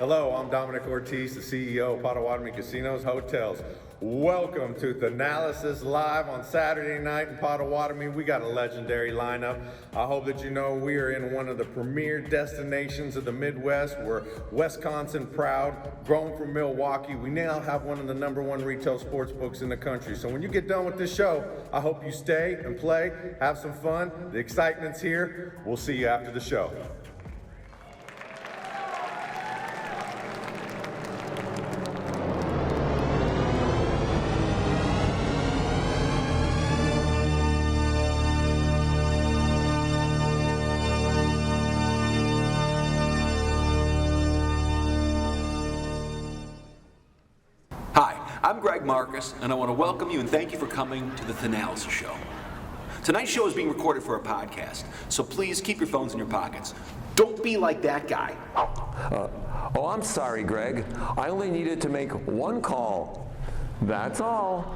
Hello, I'm Dominic Ortiz, the CEO of Potawatomi Casinos Hotels. Welcome to Thanalysis Live on Saturday night in Potawatomi. We got a legendary lineup. I hope that you know we are in one of the premier destinations of the Midwest. We're Wisconsin proud, grown from Milwaukee. We now have one of the #1 retail sports books in the country. So when you get done with this show, I hope you stay and play, have some fun. The excitement's here. We'll see you after the show. I'm Greg Marcus, and I want to welcome you and thank you for coming to the Thanalysis Show. Tonight's show is being recorded for a podcast, so please keep your phones in your pockets. Don't be like that guy. Oh, I'm sorry, Greg. I only needed to make one call. That's all.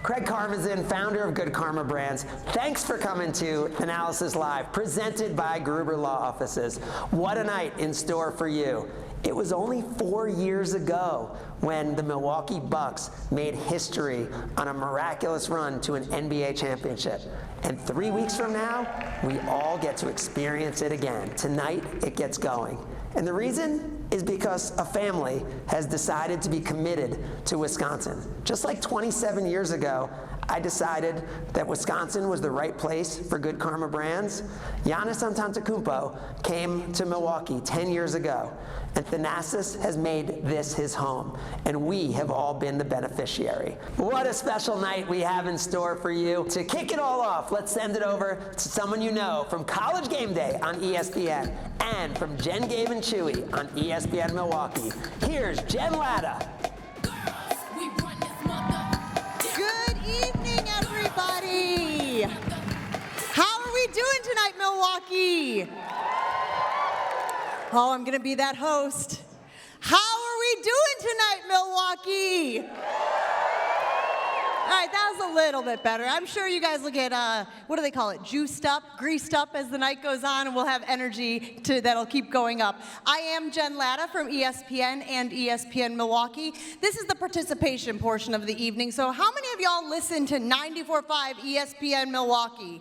Craig Carvizin, founder of Good Karma Brands. Thanks for coming to Thanalysis Live, presented by Gruber Law Offices. What a night in store for you. It was only 4 years ago when the Milwaukee Bucks made history on a miraculous run to an NBA championship. And 3 weeks from now, we all get to experience it again. Tonight, it gets going. And the reason is because a family has decided to be committed to Wisconsin. Just like 27 years ago, I decided that Wisconsin was the right place for Good Karma Brands. Giannis Antetokounmpo came to Milwaukee 10 years ago, and Thanasis has made this his home, and we have all been the beneficiary. What a special night we have in store for you. To kick it all off, let's send it over to someone you know from College Game Day on ESPN and from Jen, Gabe, and Chewy on ESPN Milwaukee. Here's Jen Lada. Everybody, how are we doing tonight, Milwaukee? Oh, I'm gonna be that host. How are we doing tonight, Milwaukee? All right, that was a little bit better. I'm sure you guys will get, what do they call it, juiced up, greased up as the night goes on, and we'll have energy that'll keep going up. I am Jen Lada from ESPN and ESPN Milwaukee. This is the participation portion of the evening, so how many of y'all listen to 94.5 ESPN Milwaukee?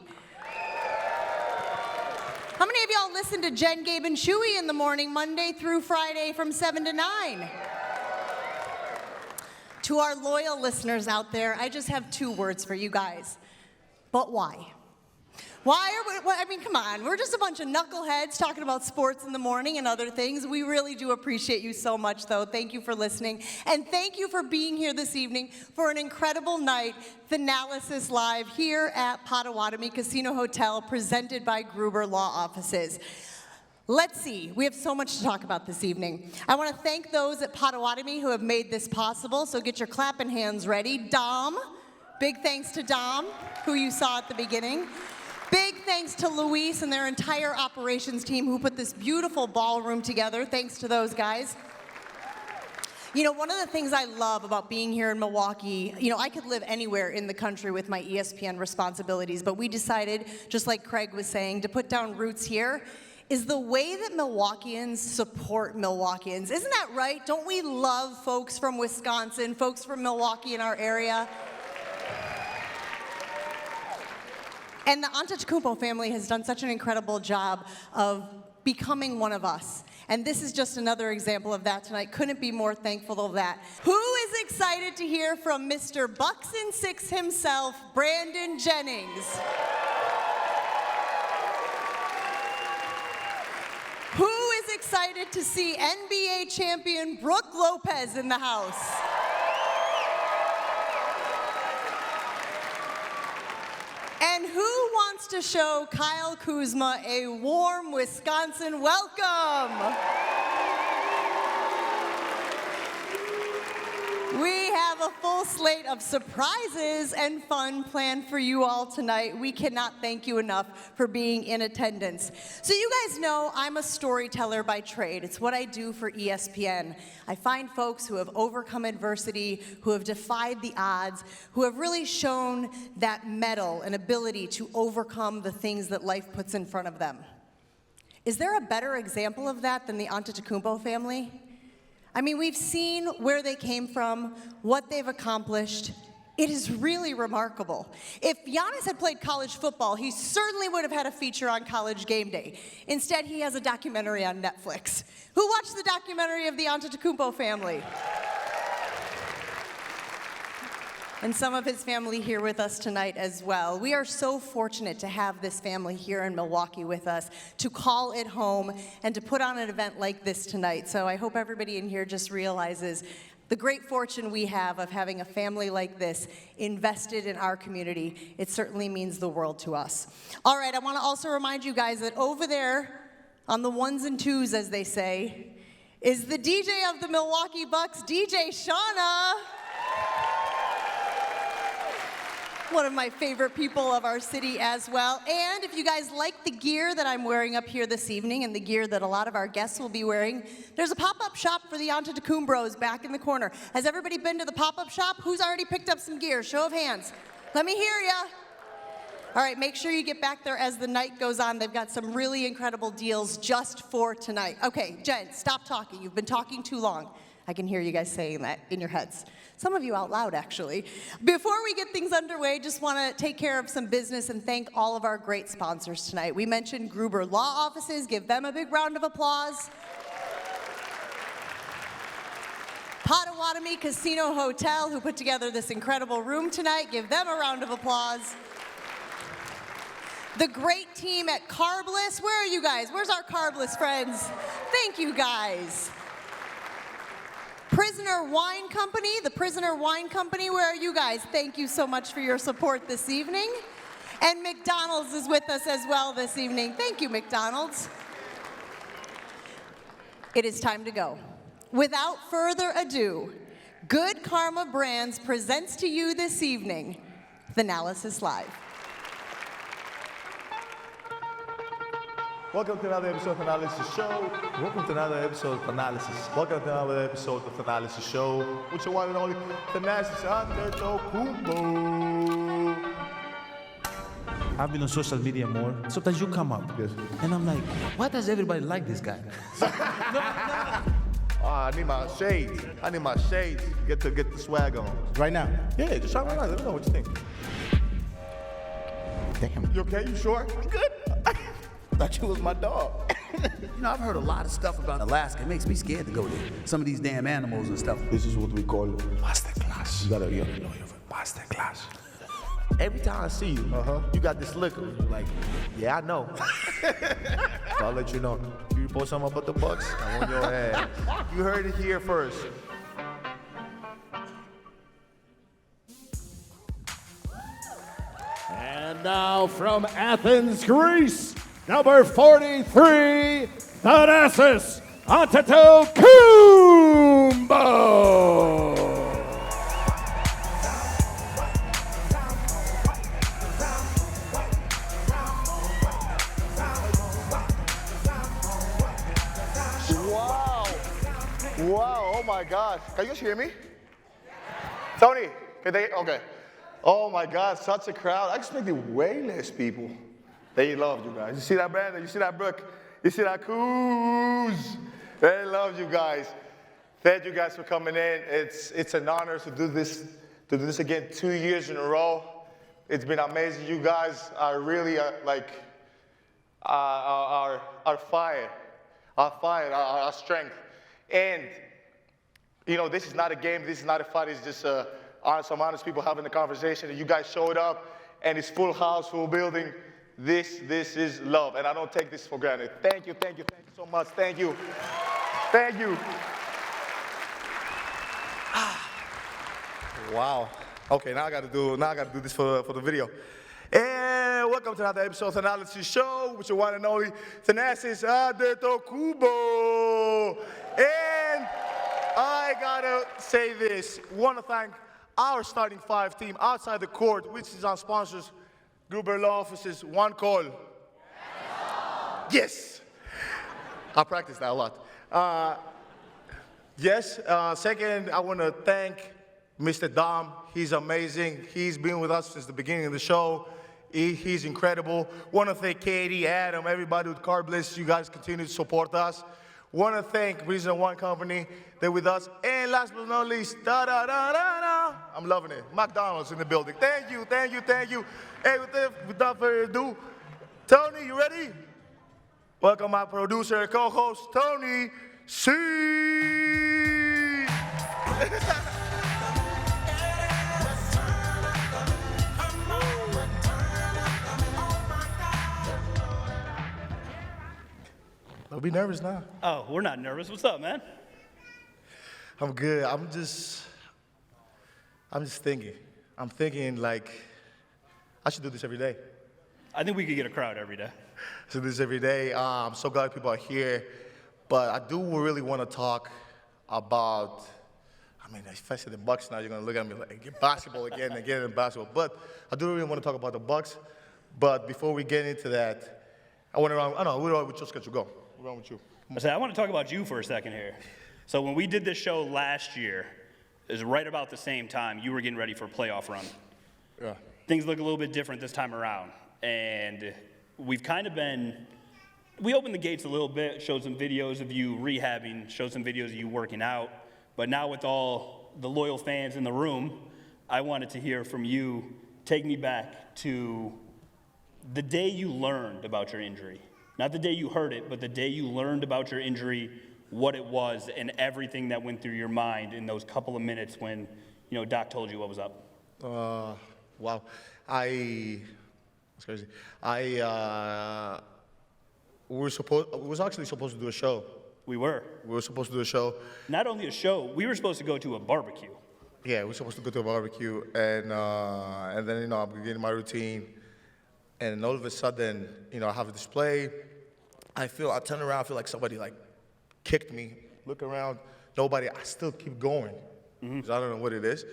How many of y'all listen to Jen, Gabe, and Chewy in the morning, Monday through Friday from 7 to 9? To our loyal listeners out there, I just have 2 words for you guys. But why? Why are we, I mean, come on. We're just a bunch of knuckleheads talking about sports in the morning and other things. We really do appreciate you so much, though. Thank you for listening. And thank you for being here this evening for an incredible night, Thanalysis Live, here at Potawatomi Casino Hotel, presented by Gruber Law Offices. Let's see, we have so much to talk about this evening. I want to thank those at Potawatomi who have made this possible, so get your clapping hands ready. Dom, big thanks to Dom, who you saw at the beginning. Big thanks to Luis and their entire operations team who put this beautiful ballroom together. Thanks to those guys. You know, one of the things I love about being here in Milwaukee, you know, I could live anywhere in the country with my ESPN responsibilities, but we decided, just like Craig was saying, to put down roots here is the way that Milwaukeeans support Milwaukeeans. Isn't that right? Don't we love folks from Wisconsin, folks from Milwaukee in our area? And the Antetokounmpo family has done such an incredible job of becoming one of us. And this is just another example of that tonight. Couldn't be more thankful of that. Who is excited to hear from Mr. Bucks in 6 himself, Brandon Jennings? Who is excited to see NBA champion Brook Lopez in the house? And who wants to show Kyle Kuzma a warm Wisconsin welcome? We have a full slate of surprises and fun planned for you all tonight. We cannot thank you enough for being in attendance. So you guys know I'm a storyteller by trade. It's what I do for ESPN. I find folks who have overcome adversity, who have defied the odds, who have really shown that mettle and ability to overcome the things that life puts in front of them. Is there a better example of that than the Antetokounmpo family? I mean, we've seen where they came from, what they've accomplished. It is really remarkable. If Giannis had played college football, he certainly would have had a feature on College Game Day. Instead, he has a documentary on Netflix. Who watched the documentary of the Antetokounmpo family? And some of his family here with us tonight as well. We are so fortunate to have this family here in Milwaukee with us, to call it home, and to put on an event like this tonight. So I hope everybody in here just realizes the great fortune we have of having a family like this invested in our community. It certainly means the world to us. All right, I want to also remind you guys that over there, on the ones and twos, as they say, is the DJ of the Milwaukee Bucks, DJ Shauna. One of my favorite people of our city as well. And if you guys like the gear that I'm wearing up here this evening and the gear that a lot of our guests will be wearing, there's a pop-up shop for the Antetokounmpos back in the corner. Has everybody been to the pop-up shop? Who's already picked up some gear? Show of hands. Let me hear ya. All right, make sure you get back there as the night goes on. They've got some really incredible deals just for tonight. Okay, Jen, stop talking. You've been talking too long. I can hear you guys saying that in your heads. Some of you out loud, actually. Before we get things underway, just want to take care of some business and thank all of our great sponsors tonight. We mentioned Gruber Law Offices. Give them a big round of applause. Potawatomi Casino Hotel, who put together this incredible room tonight. Give them a round of applause. The great team at Carbliss. Where are you guys? Where's our Carbliss friends? Thank you, guys. Prisoner Wine Company, the Prisoner Wine Company, where are you guys? Thank you so much for your support this evening. And McDonald's is with us as well this evening. Thank you, McDonald's. It is time to go. Without further ado, Good Karma Brands presents to you this evening, Thanalysis Live. Welcome to another episode of Thanalysis Show. Welcome to another episode of Thanalysis. Welcome to another episode of Thanalysis Show, which is one and only Thanasis Antetokounmpo. I've been on social media more. Sometimes you come up, Yes. and I'm like, why does everybody like this guy? I need my shades. I need my shades. Get the swag on. Right now. Yeah, just try right now. Let me know what you think. Damn. You okay? You sure? You good? Thought you was my dog. You know, I've heard a lot of stuff about Alaska. It makes me scared to go there. Some of these damn animals and stuff. This is what we call Masterclass. You gotta know you're masterclass. Every time I see you, you got this look. Like, yeah, I know. So I'll let you know. You report something about the Bucks, I'm on your ass. You heard it here first. And now from Athens, Greece, number 43, Thanasis Antetokounmpo. Wow, oh my God. Can you guys hear me? Tony, can they? Okay. Oh my God, such a crowd. I expected way less people. They loved you guys. You see that, Brandon? You see that, Brooke? You see that, Kuz? They love you guys. Thank you guys for coming in. It's an honor to do this again 2 years in a row. It's been amazing. You guys are really our fire, our strength. And, you know, this is not a game, this is not a fight, it's just some honest people having a conversation. And you guys showed up, and it's full house, full building. This is love, and I don't take this for granted. Thank you so much, thank you. Thank you. Wow. Okay, now I gotta do this for the video. And welcome to another episode of the Thanalysis Show, with your one and only Thanasis Antetokounmpo. And I gotta say this. Want to thank our starting five team outside the court, which is our sponsors, Gruber Law Offices. One call. Yes. I practice that a lot. Yes. Second, I want to thank Mr. Dom. He's amazing. He's been with us since the beginning of the show. He's incredible. Want to thank Katie, Adam, everybody with Carbliss. You guys continue to support us. Want to thank Reason One Company. They're with us. And last but not least, I'm loving it. McDonald's in the building. Thank you, thank you, thank you. Hey, without further ado, Tony, you ready? Welcome my producer and co-host, Tony C. Don't be nervous now. Oh, we're not nervous. What's up, man? I'm good. I'm just thinking. I'm thinking like, I should do this every day. I think we could get a crowd every day. I should do this every day. I'm so glad people are here. But I do really want to talk about, I mean, if I say the Bucks now, you're going to look at me like, get basketball again and get in basketball. But I do really want to talk about the Bucks. But before we get into that, I want to, I don't know, where would your schedule go? What's wrong with you? I want to talk about you for a second here. So when we did this show last year, it was right about the same time you were getting ready for a playoff run. Yeah. Things look a little bit different this time around. And we've kind of been, we opened the gates a little bit, showed some videos of you rehabbing, showed some videos of you working out. But now with all the loyal fans in the room, I wanted to hear from you. Take me back to the day you learned about your injury. Not the day you heard it, but the day you learned about your injury, what it was, and everything that went through your mind in those couple of minutes when, Doc told you what was up. Wow. It's crazy. We was actually supposed to do a show. We were. We were supposed to do a show. Not only a show, we were supposed to go to a barbecue. Yeah, we were supposed to go to a barbecue, and then, I'm beginning my routine, and all of a sudden, I have a display. I turn around, I feel like somebody kicked me, look around, nobody, I still keep going, because I don't know what it is.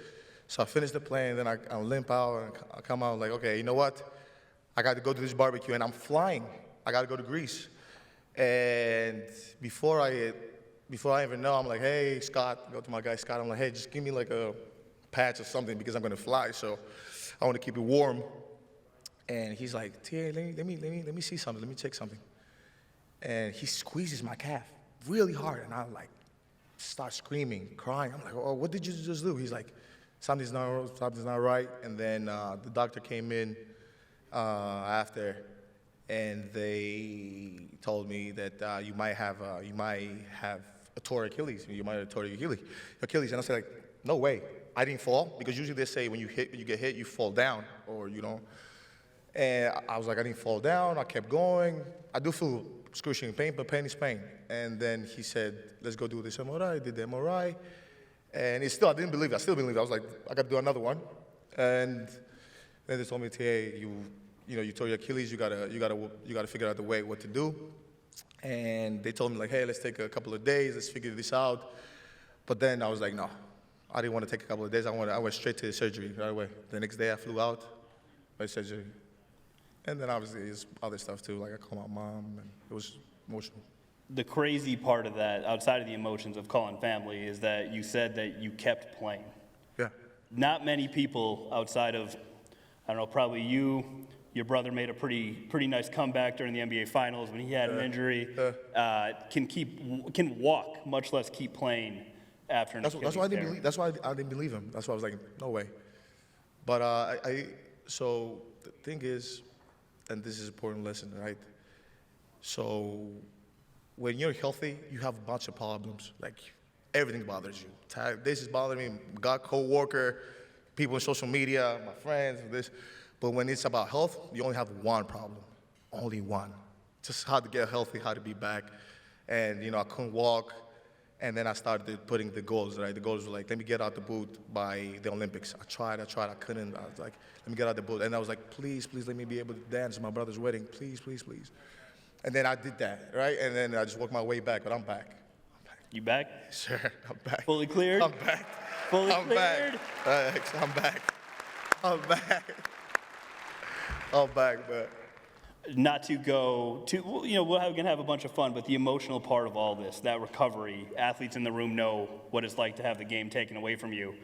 So I finish the play, and then I limp out, and I come out like, okay, you know what? I got to go to this barbecue, and I'm flying. I got to go to Greece. And before I even know, I'm like, hey, Scott, go to my guy Scott. I'm like, hey, just give me like a patch or something because I'm going to fly, so I want to keep it warm. And he's like, T.A., let me see something. Let me check something. And he squeezes my calf really hard, and I start screaming, crying. I'm like, oh, what did you just do? He's like, something's not right. And then the doctor came in after, and they told me that you might have a torn Achilles. You might have a torn Achilles. And I said, no way. I didn't fall, because usually they say when you get hit, you fall down, or you don't. And I was like, I didn't fall down. I kept going. I do feel excruciating pain, but pain is pain. And then he said, let's go do this MRI. I did the MRI. And I didn't believe it. I still didn't believe it. I was like, I got to do another one. And then they told me, T.A., you tore your Achilles. You gotta figure out the way what to do. And they told me hey, let's take a couple of days. Let's figure this out. But then I was like, no, I didn't want to take a couple of days. I went straight to the surgery right away. The next day I flew out by surgery. And then obviously there's other stuff too. I called my mom, and it was emotional. The crazy part of that, outside of the emotions of calling family, is that you said that you kept playing. Yeah. Not many people outside of, I don't know, probably you, your brother made a pretty nice comeback during the NBA Finals when he had an injury, can walk, much less keep playing after an Achilles tear. That's why I didn't believe him. That's why I was like, no way. But so the thing is, and this is an important lesson, right? So when you're healthy, you have a bunch of problems. Everything bothers you. This is bothering me. Got co-worker, people on social media, my friends, this. But when it's about health, you only have one problem. Only one. Just how to get healthy, how to be back. And, I couldn't walk. And then I started putting the goals, right? The goals were let me get out the boot by the Olympics. I tried, I couldn't. I was like, let me get out the boot. And I was like, please, let me be able to dance at my brother's wedding. Please, please, please. And then I did that, right? And then I just worked my way back, but I'm back. You back? Sure, I'm back. Fully cleared? I'm back. Fully I'm cleared? Back. I'm back. I'm back. I'm back, but. Not to go to, we're going to have a bunch of fun, but the emotional part of all this, that recovery, athletes in the room know what it's like to have the game taken away from you.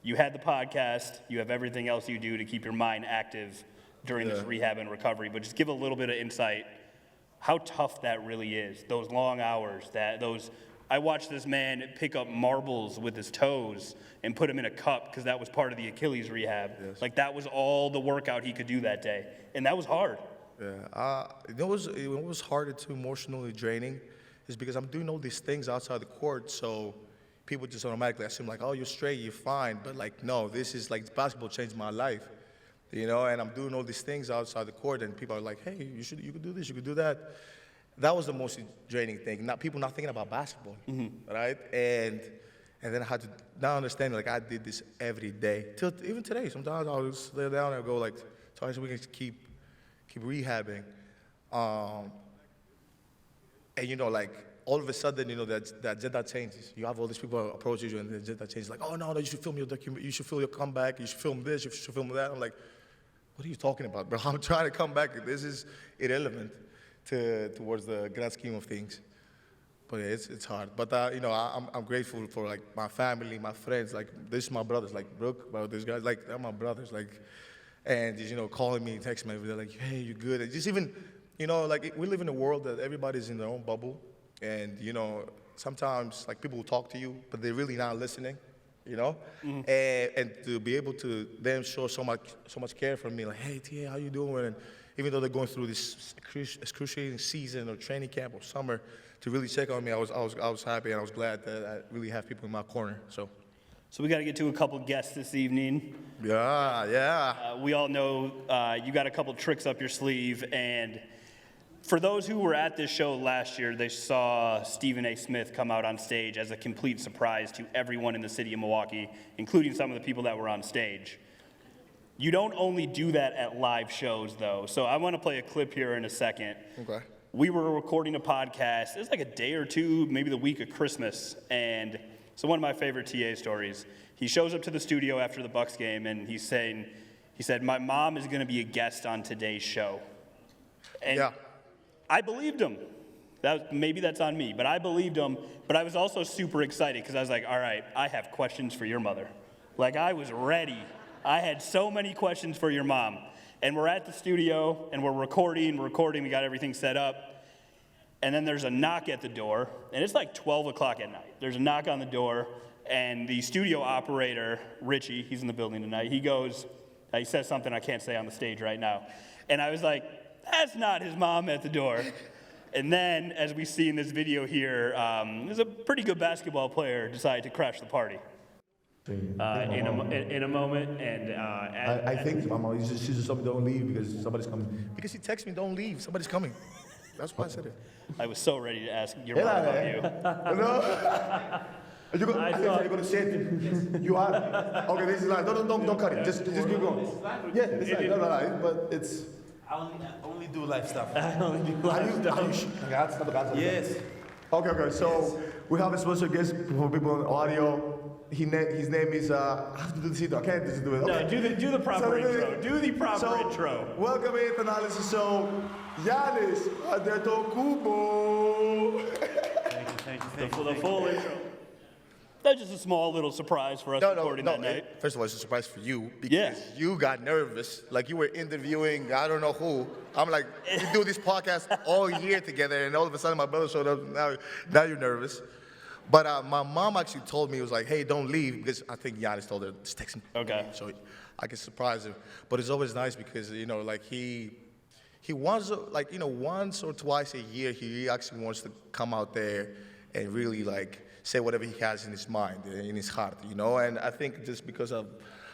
You had the podcast, you have everything else you do to keep your mind active. during this rehab and recovery, but just give a little bit of insight how tough that really is. Those long hours, I watched this man pick up marbles with his toes and put them in a cup because that was part of the Achilles rehab. Yes. Like that was all the workout he could do that day, and that was hard. Yeah, it was harder to emotionally draining, is because I'm doing all these things outside the court, so people just automatically assume like, oh, you're straight, you're fine, but like, no, this is like basketball changed my life, you know, and I'm doing all these things outside the court, and people are like, hey, you could do this, you could do that. That was the most draining thing. People not thinking about basketball, right? And then I had to now understand like I did this every day till even today. Sometimes I'll just lay down and go like, so we can keep rehabbing, and you know like all of a sudden you know that agenda changes. You have all these people approach you and the agenda changes. Like, oh no, you should film your document. You should film your comeback. You should film this. You should film that. I'm like, what are you talking about, bro? I'm trying to come back. This is irrelevant towards the grand scheme of things. But yeah, it's hard. But you know, I'm grateful for like my family, my friends. Like this is my brothers. Like Brooke, bro, these guys, like they're my brothers. Like, and just, you know, calling me, texting me, they're like, hey, you good? And just even, you know, like we live in a world that everybody's in their own bubble, and you know, sometimes like people will talk to you, but they're really not listening. You know, and to be able to then show so much care from me, like, hey, TA, how you doing? And even though they're going through this excruciating season or training camp or summer, to really check on me, I was happy and I was glad that I really have people in my corner. So we got to get to a couple guests this evening. Yeah. We all know you got a couple tricks up your sleeve, and for those who were at this show last year, they saw Stephen A. Smith come out on stage as a complete surprise to everyone in the city of Milwaukee, including some of the people that were on stage. You don't only do that at live shows, though, so I want to play a clip here in a second. Okay. We were recording a podcast. It was like a day or two, maybe the week of Christmas, and so one of my favorite TA stories. He shows up to the studio after the Bucks game, and he said, my mom is going to be a guest on today's show. And yeah. I believed him. Maybe that's on me, but I believed him. But I was also super excited because I was like, all right, I have questions for your mother. Like, I was ready. I had so many questions for your mom. And we're at the studio, and we're recording. We got everything set up. And then there's a knock at the door, and it's like 12 o'clock at night. There's a knock on the door, and the studio operator, Richie, he's in the building tonight, he says something I can't say on the stage right now. And I was like, that's not his mom at the door. And then, as we see in this video here, there's a pretty good basketball player decided to crash the party. In a moment, and I think Mama, she just told me don't leave because somebody's coming. Because he texted me, don't leave, somebody's coming. That's why I said it. I was so ready to ask your mom about you. No. I think you're going to say it. You are. Okay, this is like, don't cut it. Just keep going. Yeah, it's like, no, but it's. I only do live stuff. Yes. Okay. So we have a special guest for people on audio. His name is. I have to do this intro. I can't just do it. Okay. No, do the proper intro. Do the proper intro. Welcome in Thanalysis show, Giannis Antetokounmpo. Thank you. The full intro. That's just a small little surprise for us recording that night. First of all, it's a surprise for you because you got nervous. Like you were interviewing, I don't know who. I'm like, we do this podcast all year together, and all of a sudden my brother showed up. Now you're nervous. But my mom actually told me, it was like, hey, don't leave, because I think Giannis told her, just text him. Okay. So I can surprise him. But it's always nice because, you know, like he wants, like, you know, once or twice a year, he actually wants to come out there and really, like, say whatever he has in his mind, in his heart, you know? And I think just because of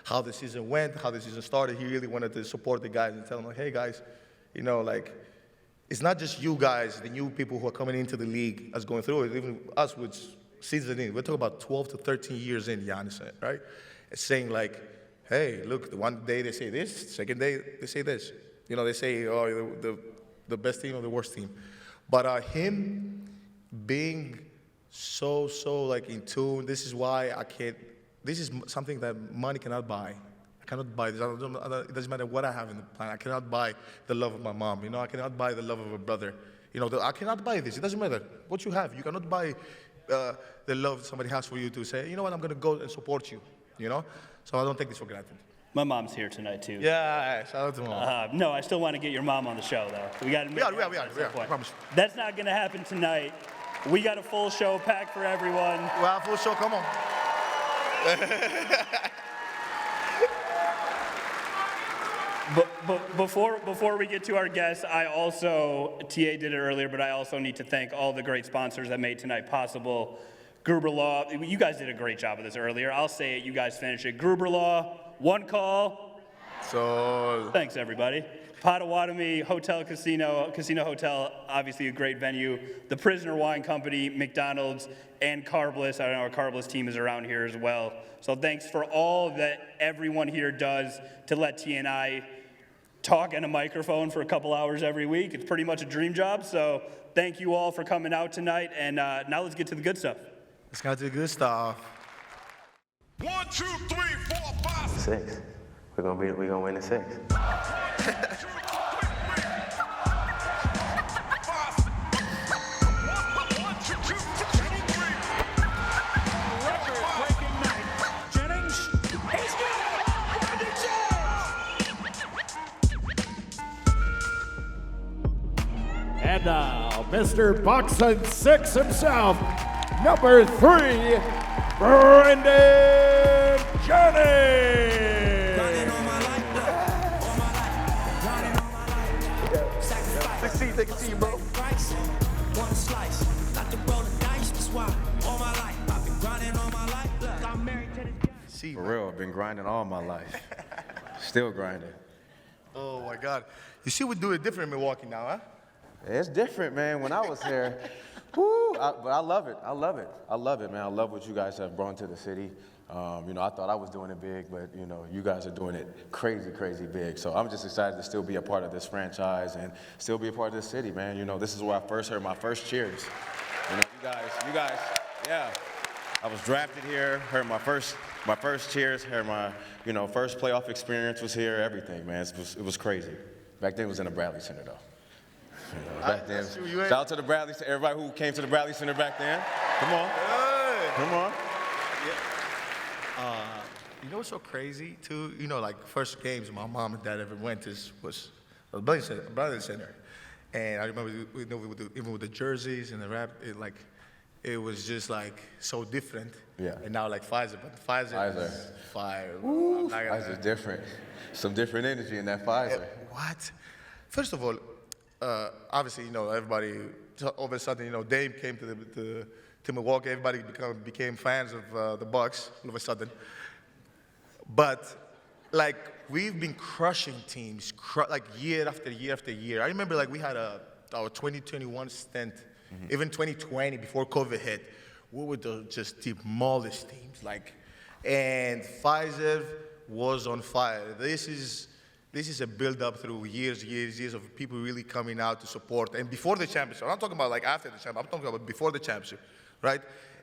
how the season went, how the season started, he really wanted to support the guys and tell them, like, hey, guys, you know, like, it's not just you guys, the new people who are coming into the league as going through it, even us, which season in. We're talking about 12 to 13 years in, Giannis, right? It's saying, like, hey, look, the one day they say this, second day they say this. You know, they say, oh, the best team or the worst team. But him being so like in tune, this is why I can't, this is something that money cannot buy. I cannot buy this. It doesn't matter what I have in the plan. I cannot buy the love of my mom. You know, I cannot buy the love of a brother. You know, I cannot buy this. It doesn't matter what you have. You cannot buy the love somebody has for you to say, you know what, I'm going to go and support you, you know? So I don't take this for granted. My mom's here tonight, too. Yeah, shout out to mom. No, I still want to get your mom on the show, though. We got to make We are. Promise. That's not going to happen tonight. We got a full show packed for everyone. Well, full show, come on. But before we get to our guests, TA did it earlier, but I also need to thank all the great sponsors that made tonight possible. Gruber Law, you guys did a great job of this earlier. I'll say it, you guys finish it. Gruber Law, one call. So. Thanks, everybody. Potawatomi Hotel Casino Hotel, obviously a great venue. The Prisoner Wine Company, McDonald's, and Carbliss. I know our Carbliss team is around here as well. So thanks for all that everyone here does to let T and I talk in a microphone for a couple hours every week. It's pretty much a dream job. So thank you all for coming out tonight. And now let's get to the good stuff. Let's get to the good stuff. 1, 2, 3, 4, 5. 6. We're gonna win in 6. Record-breaking night. Jennings, he's got it! Brandon Jennings! And now, Mr. Boxing 6 himself, number 3, Brandon Jennings. They can see you, bro. One slice, not to roll the dice, that's why all my life I've been grinding all my life. Look, I'm married to this guy. For real, I've been grinding all my life. Still grinding. Oh my God. You see, we do it different in Milwaukee now, huh? It's different, man. When I was here, but I love it. I love it. I love it, man. I love what you guys have brought to the city. I thought I was doing it big, but, you guys are doing it crazy, crazy big. So I'm just excited to still be a part of this franchise and still be a part of this city, man. This is where I first heard my first cheers. You guys, yeah. I was drafted here, heard my first cheers, heard my, first playoff experience was here, everything, man. It was crazy. Back then it was in the Bradley Center, though. Back then. Shout out to the Bradley Center, everybody who came to the Bradley Center back then. Come on. Come on. You know what's so crazy, too? Like, first games my mom and dad ever went to was the Bradley Center. And I remember, even with the jerseys and the rap, it was just, so different. Yeah. And now, Pfizer, but Pfizer is fire. Pfizer's different. Some different energy in that Pfizer. What? First of all, obviously, everybody, all of a sudden, Dame came to Milwaukee. Everybody became fans of the Bucks all of a sudden. But, we've been crushing teams, year after year after year. I remember, we had our 2021 stint, even 2020, before COVID hit. We would just demolish teams, and Pfizer was on fire. This is a build-up through years of people really coming out to support. And before the championship, I'm not talking about after the championship, I'm talking about before the championship, right?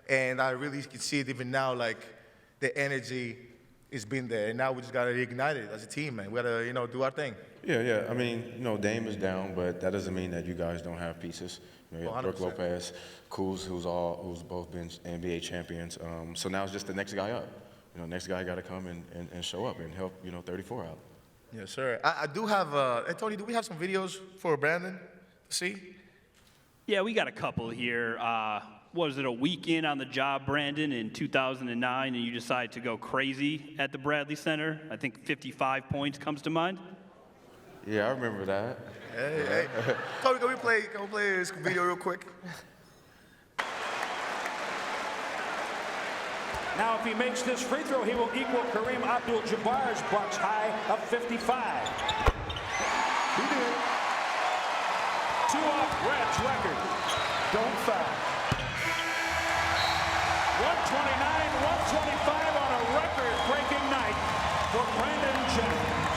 And I really can see it even now, the energy has been there. And now we just got to reignite it as a team, man. We got to, do our thing. Yeah. I mean, Dame is down, but that doesn't mean that you guys don't have pieces. You have Brook Lopez, Kuz, who's both been NBA champions. So now it's just the next guy up. Next guy got to come and show up and help, 34 out. Yes, sir. I do have, hey, Tony, do we have some videos for Brandon to see? Yeah, we got a couple here. Was it a week in on the job, Brandon, in 2009, and you decided to go crazy at the Bradley Center? I think 55 points comes to mind. Yeah, I remember that. Hey. Tony, can we play this video real quick? Now, if he makes this free throw, he will equal Kareem Abdul-Jabbar's Bucks high of 55. He did. 2 off Red's record. Don't foul. 129-125 on a record-breaking night for Brandon Jennings.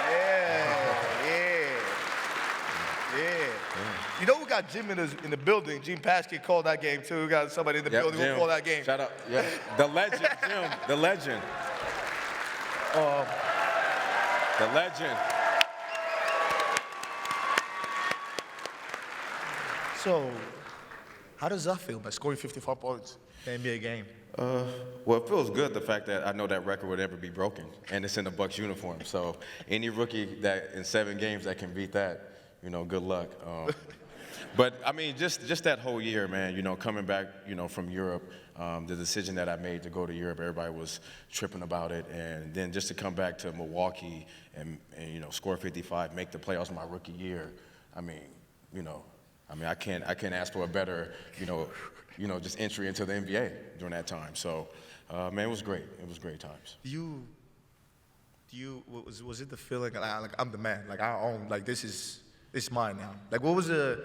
Yeah. We got Jim in the building. Jim Paschke called that game, too. We got somebody in the building who called that game. Shout out. Yeah. The legend, Jim. The legend. The legend. So, How does that feel, man, scoring 54 points in the NBA game? Well, it feels good, the fact that I know that record would never be broken, and it's in the Bucks uniform. So any rookie that in 7 games that can beat that, you know, good luck. But, I mean, just that whole year, man, you know, coming back, you know, from Europe, the decision that I made to go to Europe, everybody was tripping about it. And then just to come back to Milwaukee and you know, score 55, make the playoffs my rookie year, I mean, you know, I can't ask for a better, you know, just entry into the NBA during that time. So, man, it was great. It was great times. Was it the feeling like I'm the man, like I own, like this is mine now? Like what was the,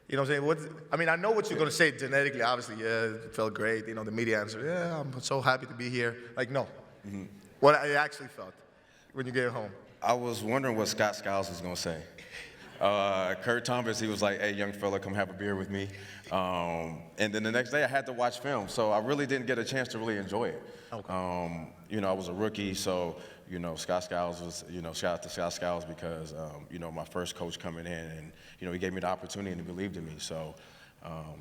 you know what I'm saying? I mean, I know what you're gonna say genetically, obviously, yeah, it felt great. You know, the media answer, yeah, I'm so happy to be here. Like, no. Mm-hmm. What I actually felt when you get home. I was wondering what Scott Skiles was gonna say. Kurt Thomas, he was like, hey, young fella, come have a beer with me. And then the next day I had to watch film, so I really didn't get a chance to really enjoy it. Okay. You know, I was a rookie, so, you know, Scott Skiles was, you know, shout out to Scott Skiles because, you know, my first coach coming in and, you know, he gave me the opportunity and he believed in me. So,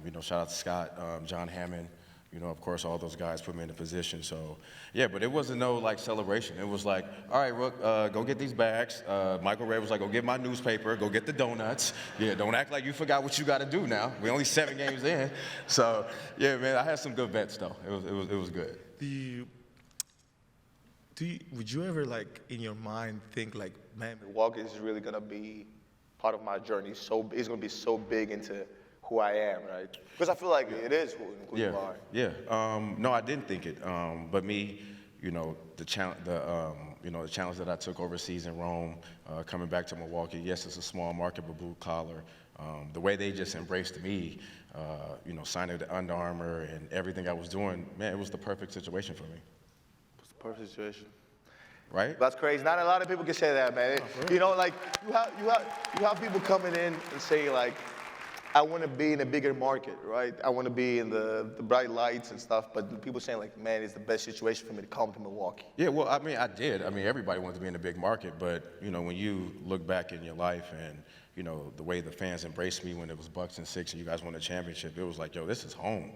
you know, shout out to Scott, John Hammond. You know, of course, all those guys put me in a position. So, yeah, but it wasn't no, like, celebration. It was like, all right, Rook, go get these bags. Michael Ray was like, go get my newspaper, go get the donuts. Yeah, don't act like you forgot what you got to do now. We're only 7 games in. So, yeah, man, I had some good bets, though. It was good. Would you ever, like, in your mind think, like, man, Milwaukee is really going to be part of my journey. So it's going to be so big into who I am, right? Because I feel like it is who you are. Yeah. No, I didn't think it. But me, you know, the challenge that I took overseas in Rome, coming back to Milwaukee. Yes, it's a small market, but blue collar. The way they just embraced me, you know, signing to Under Armour and everything I was doing, man, it was the perfect situation for me. It's the perfect situation. Right? That's crazy. Not a lot of people can say that, man. You know, like you have people coming in and saying like, I want to be in a bigger market, right? I want to be in the bright lights and stuff, but people saying like, man, it's the best situation for me to come to Milwaukee. Yeah, well, I mean, I did. I mean, everybody wanted to be in a big market, but, you know, when you look back in your life and, you know, the way the fans embraced me when it was Bucks and 6 and you guys won the championship, it was like, yo, this is home.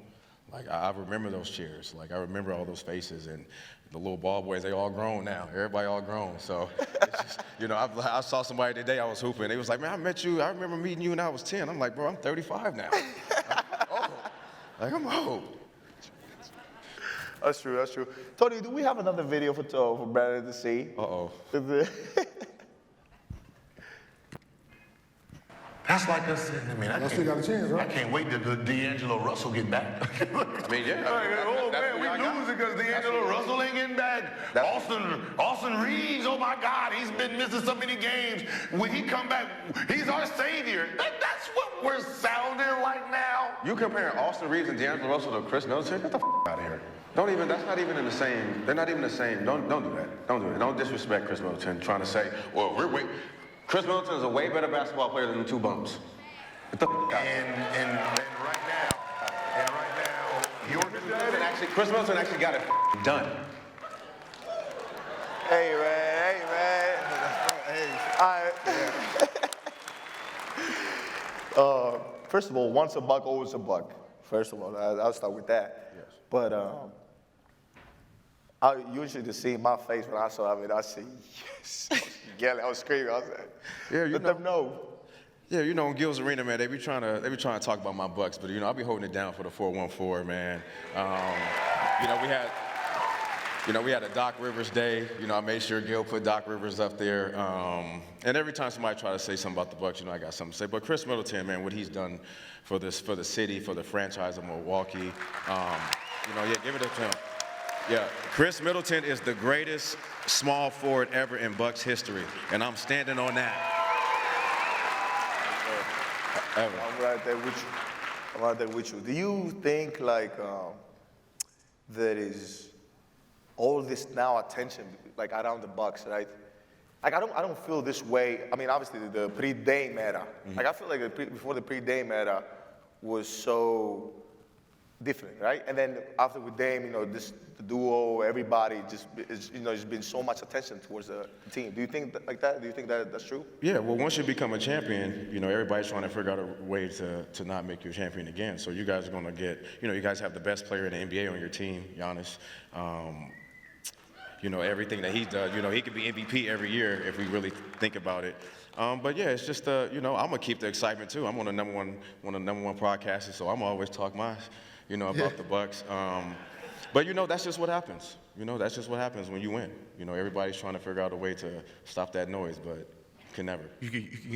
Like, I remember those cheers. Like, I remember all those faces and the little ball boys, they all grown now. Everybody all grown. So, it's just, you know, I saw somebody today, I was hooping. They was like, man, I remember meeting you when I was 10. I'm like, bro, I'm 35 now. I'm old. That's true, that's true. Tony, do we have another video for Brandon to see? Uh-oh. That's like us. I mean, I still got a chance, right? I can't wait till D'Angelo Russell get back. I mean, yeah. Oh man, we losing because D'Angelo Russell ain't getting back. Austin Reeves, oh my God, he's been missing so many games. When he come back, he's our savior. That's what we're sounding like now. You comparing Austin Reeves and D'Angelo Russell to Chris Middleton? Get the out of here. That's not even in the same. They're not even the same. Don't do that. Don't do it. Don't disrespect Chris Middleton trying to say, well, Chris Middleton is a way better basketball player than the 2 bums. Get the out. And right now, Chris Middleton actually got it done. Hey, man. All right. First of all, once a buck, always a buck. First of all, I'll start with that. Yes. But I usually just see my face when I saw it, I say, yes. I was screaming. I was like, let them know. Yeah, you know, in Gil's Arena, man, they be trying to talk about my Bucks, but you know, I'll be holding it down for the 414, man. We had a Doc Rivers day. You know, I made sure Gil put Doc Rivers up there. And every time somebody try to say something about the Bucks, you know, I got something to say. But Chris Middleton, man, what he's done for the city, for the franchise of Milwaukee, give it up to him. Yeah, Chris Middleton is the greatest small forward ever in Bucks history, and I'm standing on that. Ever. I'm right there with you. Do you think like there is all this now attention like around the Bucks, right? Like I don't feel this way. I mean, obviously the pre-Dame era. Mm-hmm. Like I feel like before the pre-Dame era was so different, right? And then after with Dame, the duo, everybody just been so much attention towards the team. Do you think like that? Do you think that that's true? Yeah, well, once you become a champion, everybody's trying to figure out a way to not make you a champion again. So you guys are going to get, you guys have the best player in the NBA on your team, Giannis. Everything that he's done, he could be MVP every year if we really think about it. But yeah, it's just, I'm gonna keep the excitement too. I'm on the number one podcast, so I'm always talk my, about the Bucks. But that's just what happens. That's just what happens when you win. Everybody's trying to figure out a way to stop that noise, but you can never. You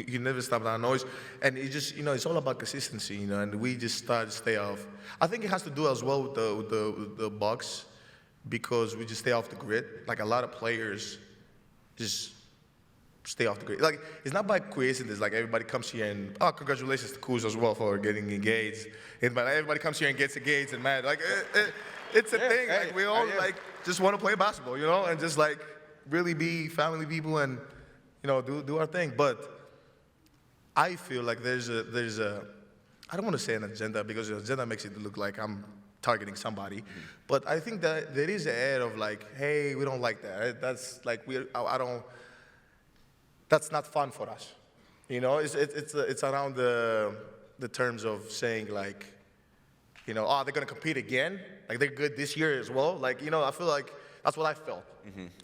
can never stop that noise, and it just, it's all about consistency, and we just start to stay off. I think it has to do as well with the Bucks, because we just stay off the grid. Like a lot of players just stay off the grid. Like, it's not by coincidence, like everybody comes here and, congratulations to Kuz as well for getting engaged. But everybody comes here and gets engaged, and man, like, it's a thing. Like, we all, just want to play basketball, and just, like, really be family people and, do our thing. But I feel like there's a, I don't want to say an agenda, because the agenda makes it look like I'm targeting somebody. But I think that there is an air of, like, hey, we don't like that. That's, like, that's not fun for us. It's around the terms of saying, like, they're going to compete again. Like, they're good this year as well. Like, I feel like that's what I felt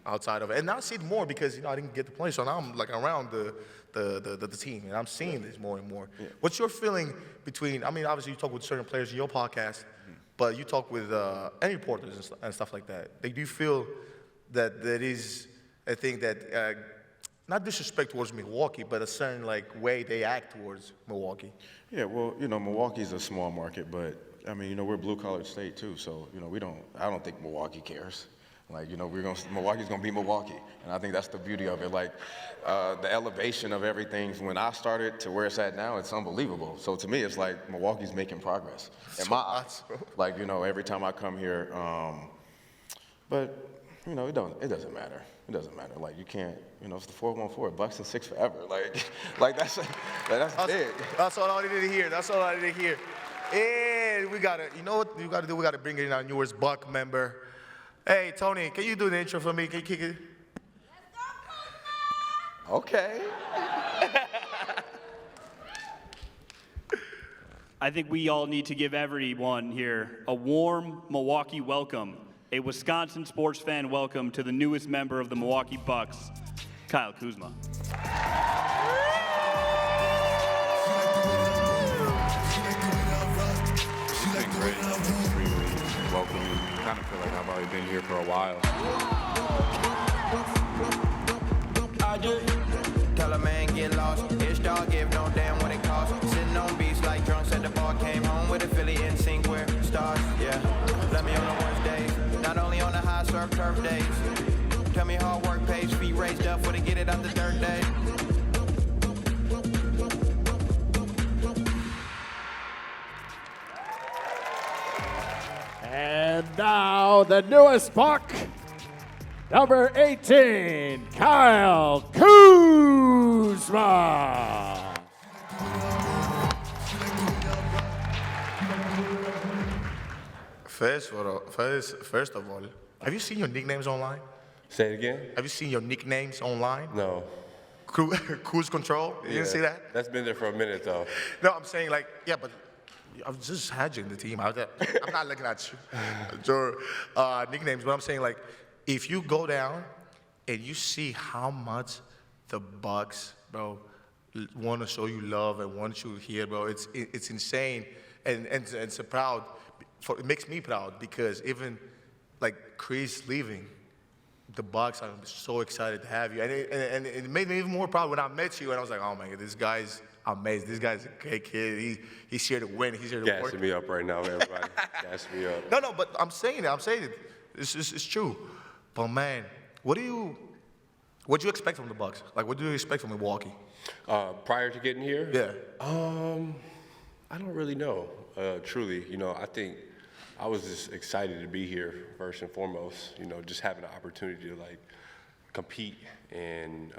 outside of it. And now I see it more because, I didn't get to play. So now I'm, like, around the team, and I'm seeing this more and more. Yeah. What's your feeling between, obviously you talk with certain players in your podcast, but you talk with any reporters and stuff like that. Like, do you feel that there is a thing that, not disrespect towards Milwaukee, but a certain, like, way they act towards Milwaukee? Yeah, well, Milwaukee's a small market, but we're a blue-collar state too, so I don't think Milwaukee cares. Like, Milwaukee's gonna be Milwaukee, and I think that's the beauty of it. Like, the elevation of everything from when I started to where it's at now, it's unbelievable. So to me, it's like Milwaukee's making progress in my eyes. Like, every time I come here, but it doesn't matter. It doesn't matter. Like, you can't, it's the 414, Bucks and 6 forever. Like that's big. That's all I needed to hear. That's all I needed to hear. And we gotta, what we gotta do? We gotta bring in our newest Buck member. Hey, Tony, can you do the intro for me? Can you kick it? Okay. I think we all need to give everyone here a warm Milwaukee welcome. A Wisconsin sports fan welcome to the newest member of the Milwaukee Bucks, Kyle Kuzma. It's been great. Extremely welcoming. I kind of feel like I've already been here for a while. Tell a man get lost. His dog give no damn what it costs. Sitting on beats like drunks at the bar. Came home with a Philly in sync where stars. Yeah, let me on the worst days. Not only on the high surf turf days. Tell me hard work pays, feet raised up for to get it out the dirt day. And now the newest Buck, number 18, Kyle Kuzma. First of all, have you seen your nicknames online? Say it again? Have you seen your nicknames online? No. Cruise Control? You didn't see that? That's been there for a minute, though. No, I'm saying, like, yeah, but I've just had you in the team. I'm not looking at your nicknames, but I'm saying, like, if you go down and you see how much the Bucks, bro, want to show you love and want you here, bro, it's insane, and it's proud. It makes me proud because even like Chris leaving, the Bucks, I'm so excited to have you, and it made me even more proud when I met you, and I was like, oh my God, this guy's amazing. This guy's a great kid. He's here to win. He's here to work. Gassing me up right now, everybody. Gassing me up. No, but I'm saying it. It's true. But man, what do you expect from the Bucks? Like, what do you expect from Milwaukee? Prior to getting here? Yeah. I don't really know. Truly, I think I was just excited to be here first and foremost. Just having the opportunity to like compete and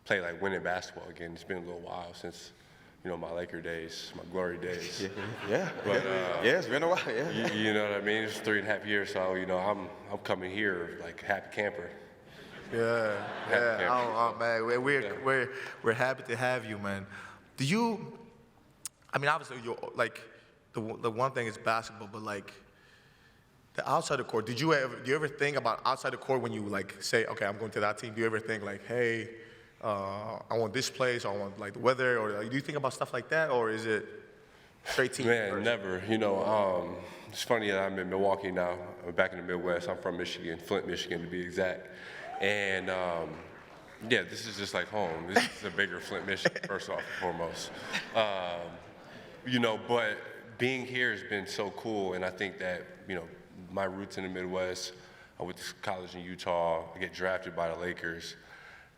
play like winning basketball again. It's been a little while since my Laker days, my glory days. Yeah. But, yeah, it's been a while. Yeah. You know what I mean? It's 3.5 years, so I'm coming here like happy camper. Yeah. Happy Oh man, we're happy to have you, man. Do you? I mean, obviously, you're like the one thing is basketball, but like the outside the court. Do you ever think about outside the court when you like say, okay, I'm going to that team? Do you ever think like, hey, I want this place, I want like the weather, or like, do you think about stuff like that, or is it straight team? Man, first? never. It's funny that I'm in Milwaukee now. I'm back in the Midwest. I'm from Michigan, Flint, Michigan to be exact. And yeah, this is just like home. This is a bigger Flint, Michigan, first off and foremost. But being here has been so cool, and I think that, my roots in the Midwest, I went to college in Utah, I get drafted by the Lakers.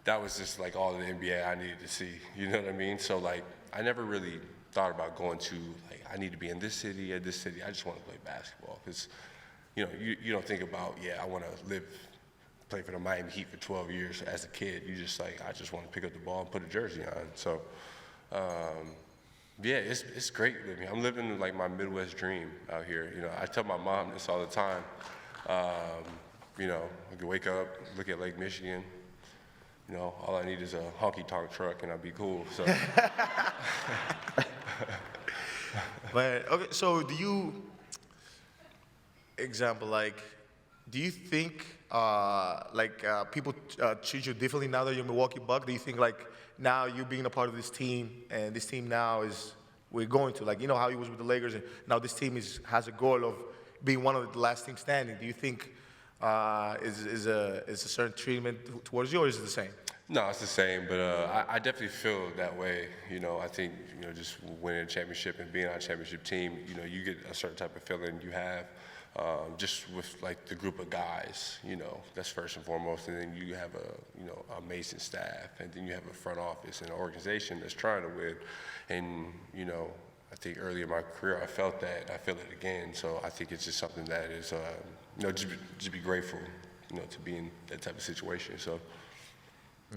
That was just like all the NBA I needed to see, you know what I mean? So like, I never really thought about going to, like, I need to be in this city, at this city. I just want to play basketball, because, you don't think about, I want to play for the Miami Heat for 12 years as a kid. You just like, I just want to pick up the ball and put a jersey on. So, it's great living. I'm living like my Midwest dream out here. I tell my mom this all the time. I can wake up, look at Lake Michigan. All I need is a honky-tonk truck and I'll be cool. So. But okay, so do you think people treat you differently now that you're a Milwaukee Buck? Do you think like now you being a part of this team, and this team now we're going to, like, how he was with the Lakers, and now this team has a goal of being one of the last teams standing. Do you think is a certain treatment towards you, or is it the same? No, it's the same, but I definitely feel that way. I think, just winning a championship and being on a championship team, you get a certain type of feeling you have just with like the group of guys, that's first and foremost, and then you have amazing staff, and then you have a front office and an organization that's trying to win. And, I think early in my career I felt that, I feel it again. So I think it's just something that is, just be grateful, to be in that type of situation. So.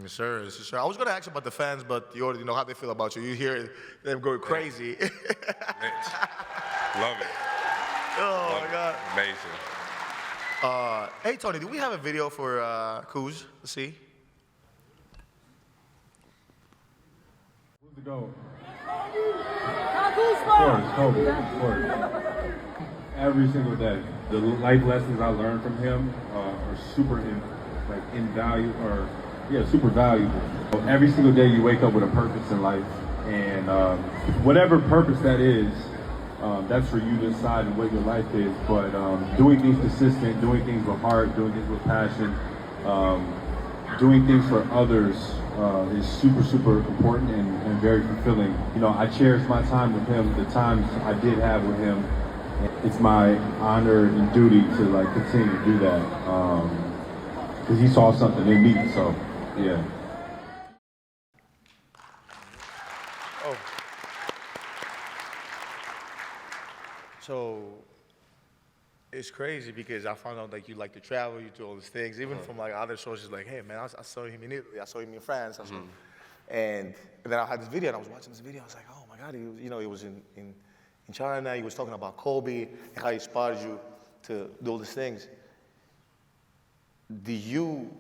Yes, sir. Yes, sir. I was going to ask you about the fans, but you already know how they feel about you. You hear them going crazy. Love it. Oh, my God. Amazing. Hey, Tony, do we have a video for Kuz? Let's see. Who's the GOAT? Of course, Kobe. Of course. Every single day. The life lessons I learned from him are super super valuable. Every single day you wake up with a purpose in life, and whatever purpose that is, that's for you to decide what your life is. But doing things consistent, doing things with heart, doing things with passion, doing things for others is super, super important and very fulfilling. I cherish my time with him, the times I did have with him. It's my honor and duty to continue to do that, because he saw something in me. So, yeah. Oh. So it's crazy because I found out you like to travel, you do all these things, even from other sources. Like, hey man, I saw him in Italy, I saw him in France, and then I had this video, and I was watching this video. I was like, oh my God, he was in China. He was talking about Kobe and how he inspired you to do all these things. Do you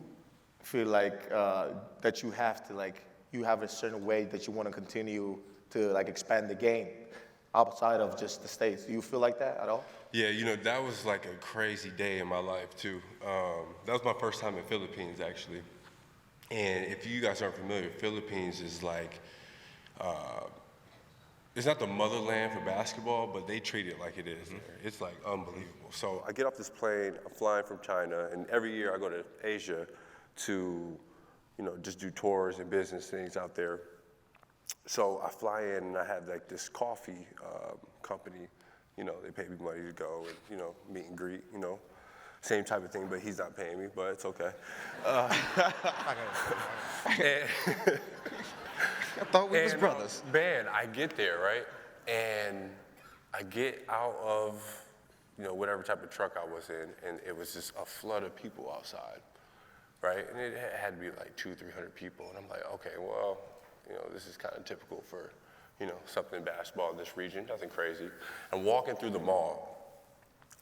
feel like that you have to you have a certain way that you want to continue to expand the game outside of just the States? Do you feel like that at all? Yeah, that was like a crazy day in my life too. That was my first time in Philippines actually. And if you guys aren't familiar, Philippines is it's not the motherland for basketball, but they treat it like it is there. It's unbelievable. So I get off this plane, I'm flying from China, and every year I go to Asia to, just do tours and business things out there. So I fly in and I have this coffee company, they pay me money to go and, meet and greet, same type of thing, but he's not paying me, but it's okay. I thought we was brothers. Man, I get there, right? And I get out of, whatever type of truck I was in, and it was just a flood of people outside, right? And it had to be 200-300 people. And I'm like, okay, well, this is kind of typical for something in basketball in this region, nothing crazy. And walking through the mall,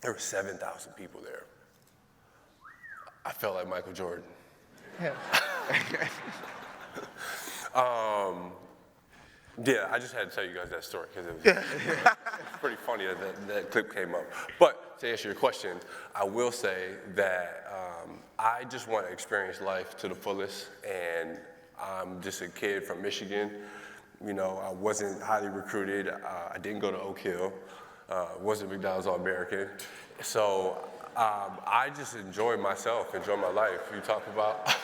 there were 7,000 people there. I felt like Michael Jordan. Yeah. Yeah, I just had to tell you guys that story because it was it's pretty funny that clip came up. But to answer your question, I will say that I just want to experience life to the fullest, and I'm just a kid from Michigan. I wasn't highly recruited. I didn't go to Oak Hill. Wasn't McDonald's All-American. So I just enjoy myself, enjoy my life. You talk about,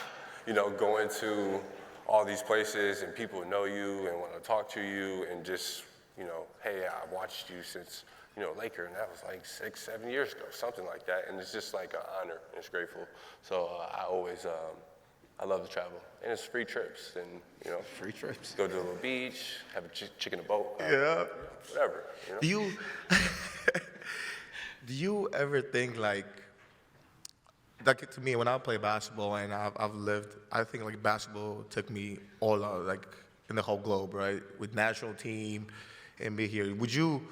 going to all these places and people know you and want to talk to you and just, hey, I watched you since, Laker, and that was like 6-7 years ago, something like that. And it's just like an honor, and it's grateful. So I always, I love to travel. And it's free trips, and, Free trips. Go to a little beach, have a chicken and boat. Yeah. Whatever. Do you ever think like to me, when I play basketball and I've lived, I think like basketball took me all out, like in the whole globe, right? With national team and be here. Would you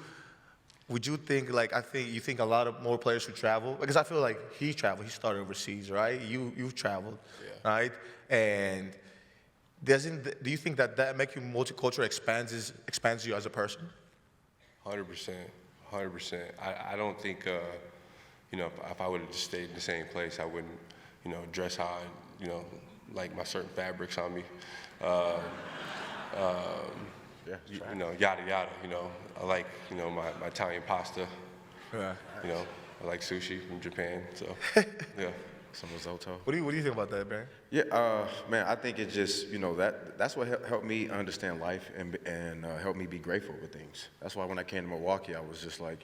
think like, you think a lot of more players should travel? Because I feel like he traveled, he started overseas, right? You've traveled, right? And do you think that make you multicultural, expands you as a person? 100%. I don't think, if I would have just stayed in the same place, I wouldn't, dress how I, like my certain fabrics on me. Yada yada, I like, my Italian pasta. Yeah. I like sushi from Japan, so, yeah. Some risotto. What do you think about that, Barry? Yeah, man, I think it just, that's what helped me understand life and helped me be grateful with things. That's why when I came to Milwaukee, I was just like,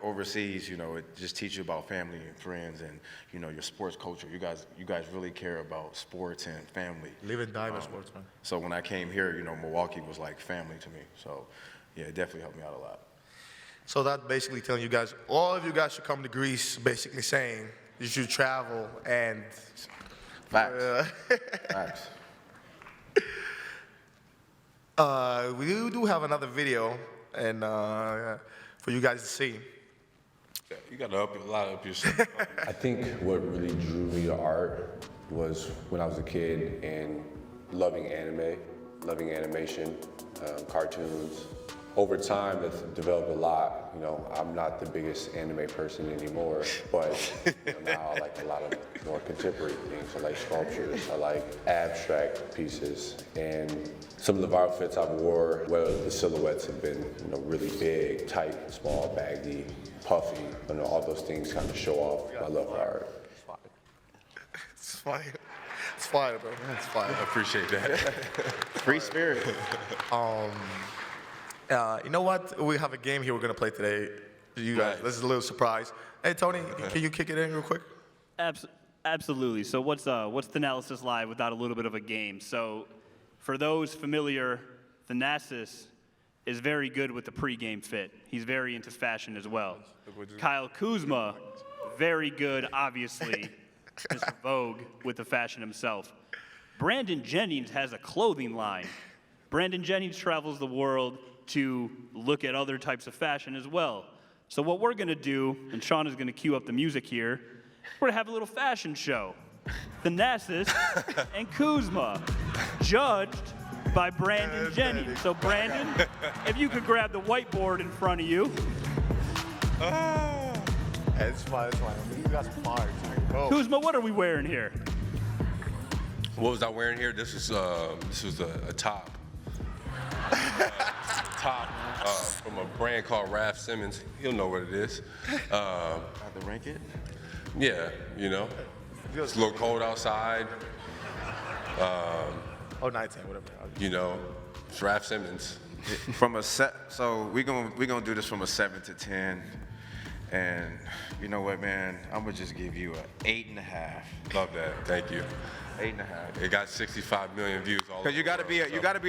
overseas, it just teaches you about family and friends and, your sports culture. You guys really care about sports and family. Live and die by sports, man. So when I came here, Milwaukee was like family to me. So, yeah, it definitely helped me out a lot. So that basically telling you guys, all of you guys should come to Greece, basically saying you should travel and... Facts. Facts. We do have another video and for you guys to see. Yeah, you got to up a lot of yourself. I think what really drew me to art was when I was a kid and loving anime, loving animation, cartoons. Over time, that's developed a lot. I'm not the biggest anime person anymore, but now I like a lot of more contemporary things. I like sculptures, I like abstract pieces, and some of the outfits I've wore, whether the silhouettes have been, really big, tight, small, baggy, puffy, all those things kind of show off my love for art. It's fire. It's fire, bro. It's fire. I appreciate that. Free spirit. You know what? We have a game here we're going to play today. You guys, this is a little surprise. Hey, Tony, can you kick it in real quick? Absolutely. So what's Thanalysis Live without a little bit of a game? So for those familiar, Thanasis is very good with the pregame fit. He's very into fashion as well. Kyle Kuzma, very good, obviously, Mr. Vogue with the fashion himself. Brandon Jennings has a clothing line. Brandon Jennings travels the world to look at other types of fashion as well. So what we're gonna do, and Sean is gonna cue up the music here, we're gonna have a little fashion show. Thanasis and Kuzma, judged by Brandon Jennings. So Brandon, if you could grab the whiteboard in front of you. It's fine, it's fine. You got some fire. Kuzma, what are we wearing here? What was I wearing here? This was a top. From a brand called Raf Simons. He'll know what it is. Have to rank it? Yeah, it's a little cold outside. 19, whatever. It's Raf Simons. So we're gonna do this from a 7 to 10, and you know what, man? I'm gonna just give you an 8.5. Love that. Thank you. 8.5. It got 65 million views. Because you gotta be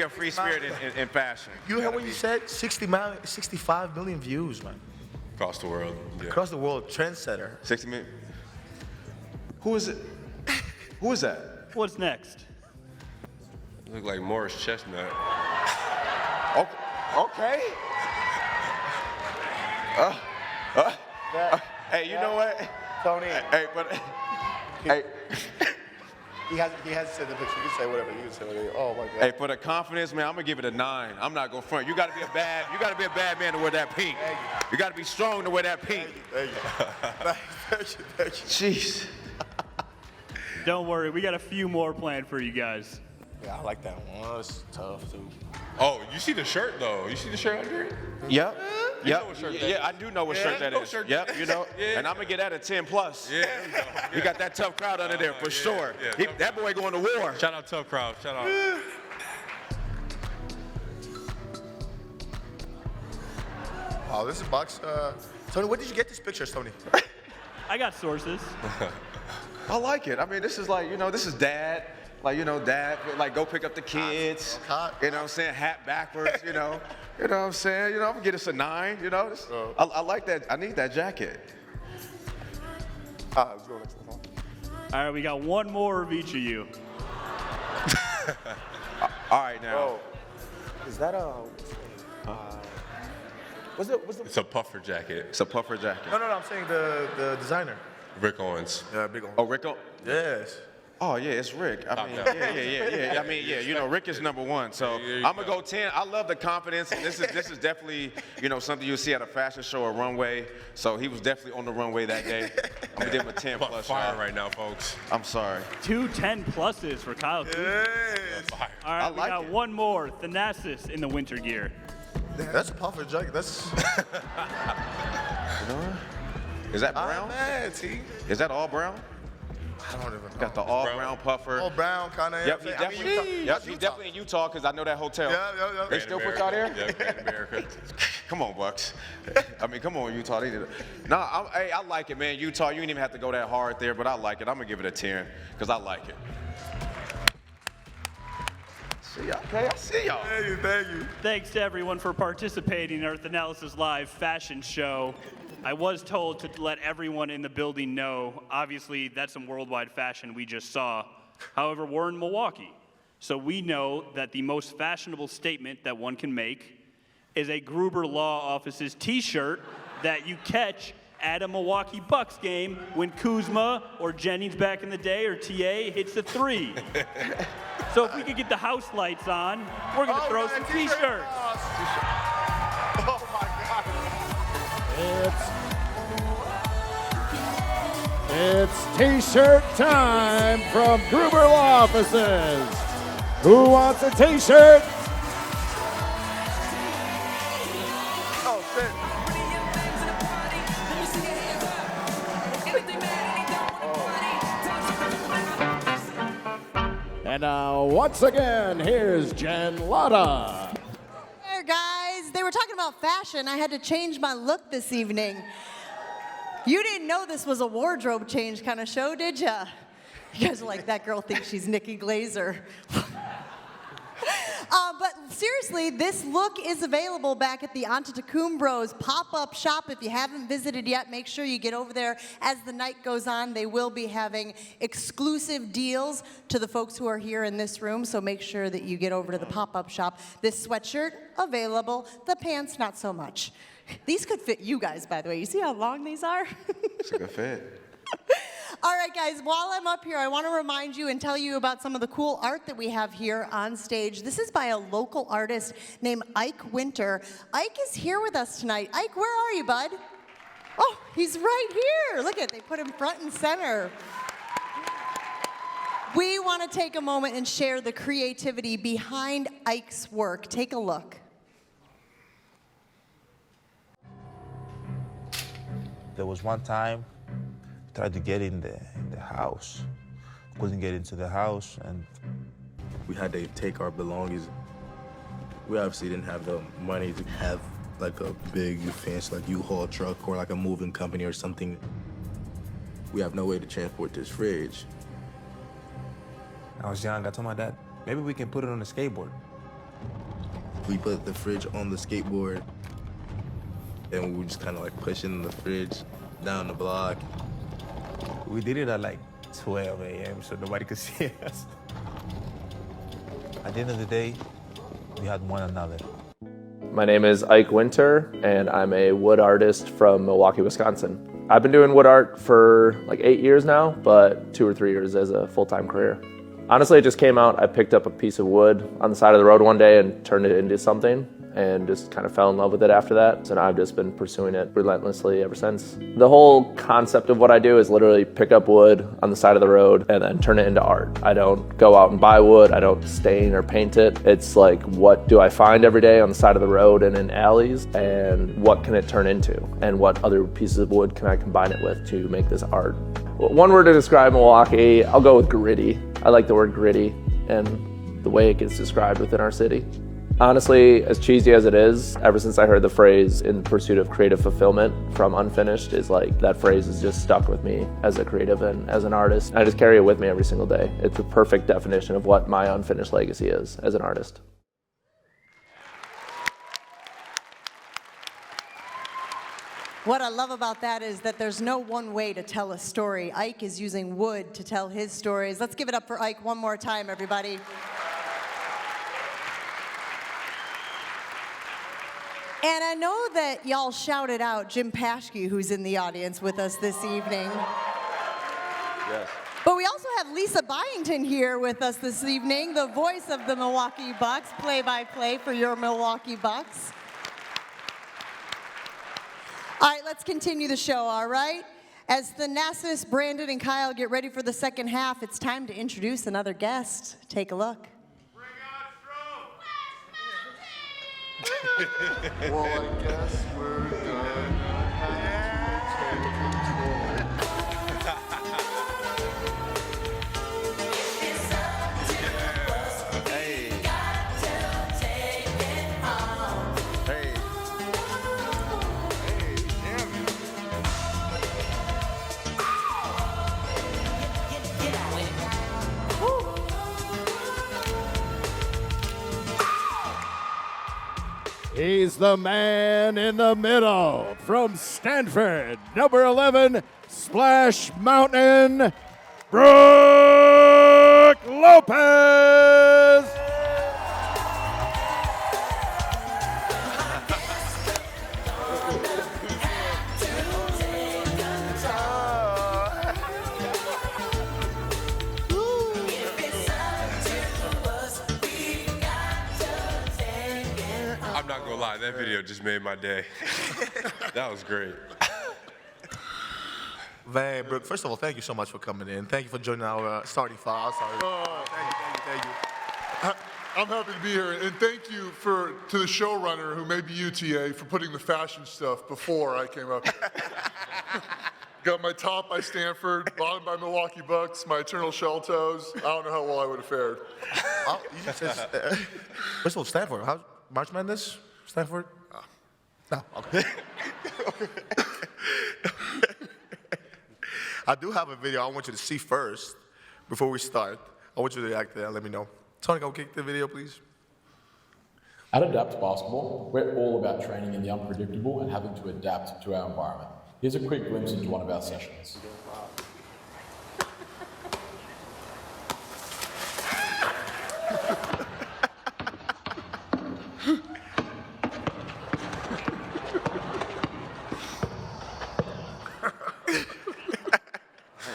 a free spirit in fashion. You heard what you said? 65 million views, man. Across the world. Yeah. Across the world, trendsetter. 60 million. Who is it? Who is that? What's next? Look like Morris Chestnut. Okay. Hey, you know what? Tony. Hey, but hey. He has said the picture. You can say whatever. You can say whatever. Oh my God. Hey, for the confidence, man, I'm gonna give it a 9. I'm not gonna front. You gotta be a bad man to wear that pink. You gotta be strong to wear that pink. Thank you. Jeez. Don't worry, we got a few more planned for you guys. Yeah, I like that one. It's tough too. Oh, you see the shirt though? You see the shirt under it? Yep. You know what shirt that is? I do know what shirt that is. Yep, you know. Yeah. And I'm gonna get that a 10 plus. Yeah. We got that tough crowd under there for sure. That boy going to war. Shout out tough crowd. Shout out. Oh, this is Bucks. Tony, where did you get these pictures, Tony? I got sources. I like it. I mean, this is like, this is dad. Like, dad, like, go pick up the kids. You know what I'm saying? Hat backwards, You know what I'm saying? I'm gonna get us a 9, I like that. I need that jacket. Let's go next one. All right, we got one more of each of you. All right, now. Oh, is that a... what's the... It's a puffer jacket. It's a puffer jacket. No, I'm saying the designer. Rick Owens. Yeah, big one. Oh, Rick Owens? Yes. Oh, yeah, it's Rick. I mean, yeah. I mean, yeah, Rick is number 1. So I'm going to go 10. I love the confidence. And this is definitely, something you'll see at a fashion show or runway. So he was definitely on the runway that day. I'm going to give him a 10 plus. Fire right now, folks. I'm sorry. 2 10 pluses for Kyle. Yes. All right, we got one more. Thanasis in the winter gear. That's a puffer jacket. That's... Is that brown? Man, T. Is that all brown? I don't even know. Got the all brown puffer. All brown, kind of. Yep, he's definitely in Utah because I know that hotel. Yeah. They still put y'all there? Yeah, Great America. Come on, Bucks. I mean, come on, Utah. They did it. Nah, I like it, man. Utah, you didn't even have to go that hard there, but I like it. I'm going to give it a 10 because I like it. See y'all. Okay, I see y'all. Thank you. Thanks to everyone for participating in our Thanalysis Live fashion show. I was told to let everyone in the building know, obviously that's some worldwide fashion we just saw. However, we're in Milwaukee, so we know that the most fashionable statement that one can make is a Gruber Law Office's t-shirt that you catch at a Milwaukee Bucks game when Kuzma or Jennings back in the day or TA hits the 3. So if we could get the house lights on, we're gonna throw some t-shirts. Oh my God. It's t-shirt time from Gruber Law Offices. Who wants a t-shirt? Oh, shit. And once again, here's Jen Lada. There, guys. They were talking about fashion. I had to change my look this evening. You didn't know this was a wardrobe change kind of show, did ya? You guys are like, that girl thinks she's Nikki Glaser. But seriously, this look is available back at the Antetokounmpo's pop-up shop. If you haven't visited yet, make sure you get over there. As the night goes on, they will be having exclusive deals to the folks who are here in this room, so make sure that you get over to the pop-up shop. This sweatshirt, available. The pants, not so much. These could fit you guys, by the way. You see how long these are? It's a good fit. All right, guys, while I'm up here, I want to remind you and tell you about some of the cool art that we have here on stage. This is by a local artist named Ike Winter. Ike is here with us tonight. Ike, where are you, bud? Oh, he's right here. Look at it. They put him front and center. We want to take a moment and share the creativity behind Ike's work. Take a look. There was one time I tried to get in the house. Couldn't get into the house, and we had to take our belongings. We obviously didn't have the money to have like a big fancy like U-Haul truck or like a moving company or something. We have no way to transport this fridge. I was young. I told my dad, maybe we can put it on a skateboard. We put the fridge on the skateboard, and we were just kind of like pushing the fridge down the block. We did it at like 12 a.m. so nobody could see us. At the end of the day, we had one another. My name is Ike Winter, and I'm a wood artist from Milwaukee, Wisconsin. I've been doing wood art for like 8 years now, but 2 or 3 years as a full-time career. Honestly, it just came out. I picked up a piece of wood on the side of the road one day and turned it into something, and just kind of fell in love with it after that. And I've just been pursuing it relentlessly ever since. The whole concept of what I do is literally pick up wood on the side of the road and then turn it into art. I don't go out and buy wood. I don't stain or paint it. It's like, what do I find every day on the side of the road and in alleys, and what can it turn into? And what other pieces of wood can I combine it with to make this art? One word to describe Milwaukee, I'll go with gritty. I like the word gritty and the way it gets described within our city. Honestly, as cheesy as it is, ever since I heard the phrase "in pursuit of creative fulfillment" from Unfinished, is like, that phrase has just stuck with me as a creative and as an artist. I just carry it with me every single day. It's a perfect definition of what my unfinished legacy is as an artist. What I love about that is that there's no one way to tell a story. Ike is using wood to tell his stories. Let's give it up for Ike one more time, everybody. And I know that y'all shouted out Jim Paschke, who's in the audience with us this evening. Yes. But we also have Lisa Byington here with us this evening, the voice of the Milwaukee Bucks, play-by-play for your Milwaukee Bucks. All right, let's continue the show, all right? As Thanasis, Brandon, and Kyle get ready for the second half, it's time to introduce another guest. Take a look. Well, I guess we're done. He's the man in the middle from Stanford, number 11, Splash Mountain, Brook Lopez. I'm not gonna lie, that video just made my day. That was great. Man, Brooke, first of all, thank you so much for coming in. Thank you for joining our starting five. Thank you. I'm happy to be here, and thank you to the showrunner, who may be you, TA, for putting the fashion stuff before I came up. Got my top by Stanford, bottom by Milwaukee Bucks, my eternal shell toes. I don't know how well I would have fared. First of all, Stanford, how's March Madness? Stanford? No, okay. I do have a video I want you to see first before we start. I want you to react to that. Let me know. Tony, go kick the video, please. At Adapt Basketball, we're all about training in the unpredictable and having to adapt to our environment. Here's a quick glimpse into one of our sessions.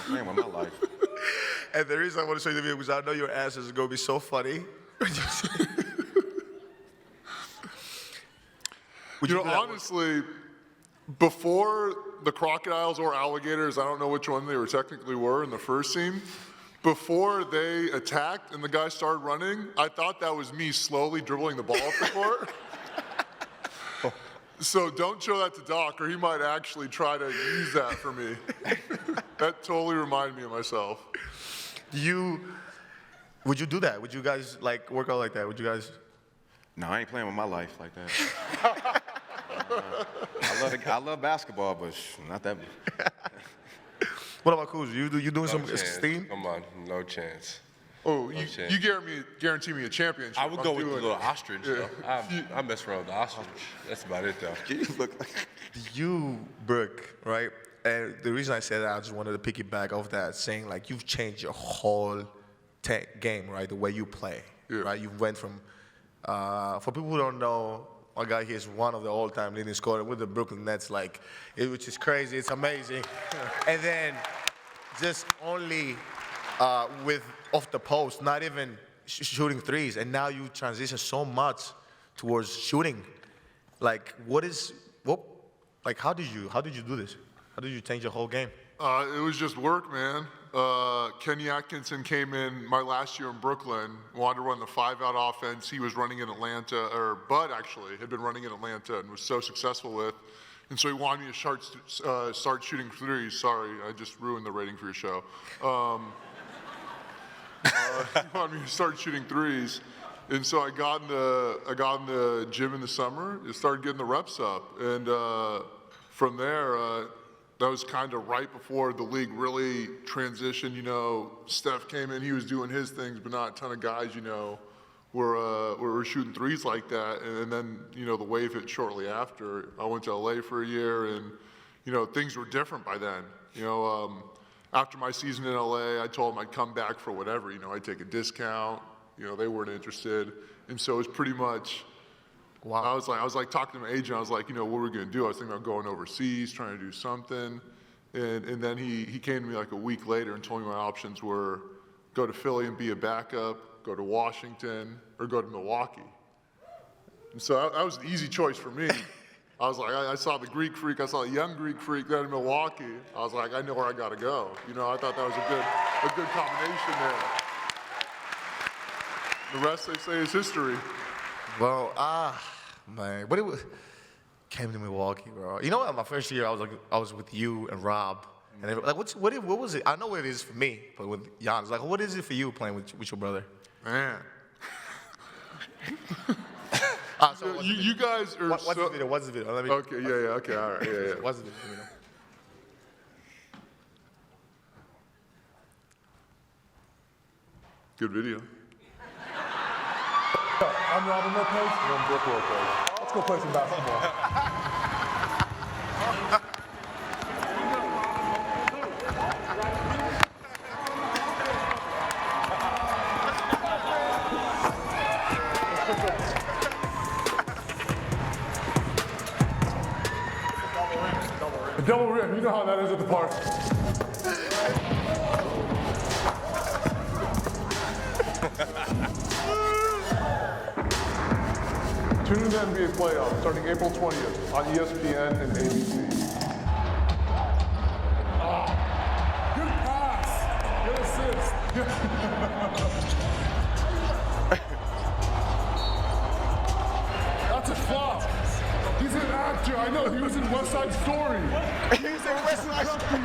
Man, my life. And the reason I want to show you the video is I know your ass is going to be so funny. Honestly, before the crocodiles or alligators, I don't know which one they technically were in the first scene, before they attacked and the guy started running, I thought that was me slowly dribbling the ball up the court. So don't show that to Doc, or he might actually try to use that for me. That totally reminded me of myself. Would you do that? Would you guys like work out like that? Would you guys? No, I ain't playing with my life like that. I love basketball, but not that. What about Kuz? You doing some steam? Come on, no chance. Oh, you guarantee me a championship. I would go with the little ostrich, though. I mess around with the ostrich. That's about it, though. You, Brooke, right? And the reason I said that, I just wanted to piggyback off that, saying like you've changed your whole game, right? The way you play, right? You went from, for people who don't know, my guy, he is one of the all-time leading scorers with the Brooklyn Nets, which is crazy. It's amazing. And then just only with off the post, not even shooting threes, and now you transition so much towards shooting. How did you do this? How did you change your whole game? It was just work, man. Kenny Atkinson came in my last year in Brooklyn, wanted to run the 5-out offense. He was running in Atlanta, or Bud actually had been running in Atlanta and was so successful with. And so he wanted me to start shooting threes. Sorry, I just ruined the rating for your show. He wanted me to start shooting threes. And so I got in the gym in the summer and started getting the reps up. And from there, that was kind of right before the league really transitioned. Steph came in, he was doing his things, but not a ton of guys, were shooting threes like that. And then, the wave hit shortly after. I went to LA for a year, and, things were different by then. After my season in LA, I told them I'd come back for whatever. I'd take a discount. They weren't interested. And so it was pretty much, wow. I was like talking to my agent. I was like, what are we going to do? I was thinking about going overseas, trying to do something. And then he came to me like a week later and told me my options were go to Philly and be a backup, go to Washington, or go to Milwaukee. And so that was an easy choice for me. I was like, I saw the Greek Freak, I saw the young Greek Freak there in Milwaukee. I was like, I know where I got to go. I thought that was a good combination there. The rest, they say, is history. Well, man, but it was came to Milwaukee, bro. My first year, I was with you and Rob, and they were like, what was it? I know what it is for me, but with Giannis, what is it for you playing with your brother? Man. So you guys are. What's the video? What's the video? Okay, yeah, okay, all right, yeah. What's the video? Good video. I'm Robin Lopez. And I'm Brook Lopez. Let's go play some basketball. Double rim, you know how that is at the park. Tune in to NBA playoffs starting April 20th on ESPN and ABC. Good pass. Good assist. That's a flop. He's an actor. I know. He was in West Side Story. He's in West Side Story.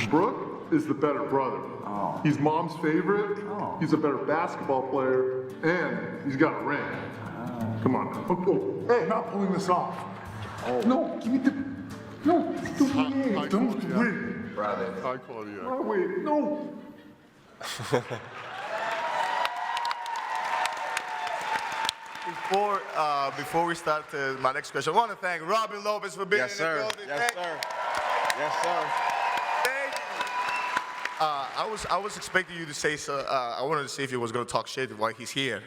Brooke is the better brother. Oh. He's mom's favorite. Oh. He's a better basketball player, and he's got a ring. Oh. Come on now. Oh. Hey, I'm not pulling this off. Oh. No, give me the. No, don't do it. Brother. High quality. Oh, wait, no. Before we start my next question, I want to thank Robin Lopez for being in the building. Yes, sir. Yes, sir. Thank you. I was expecting you to say so. I wanted to see if he was going to talk shit while he's here.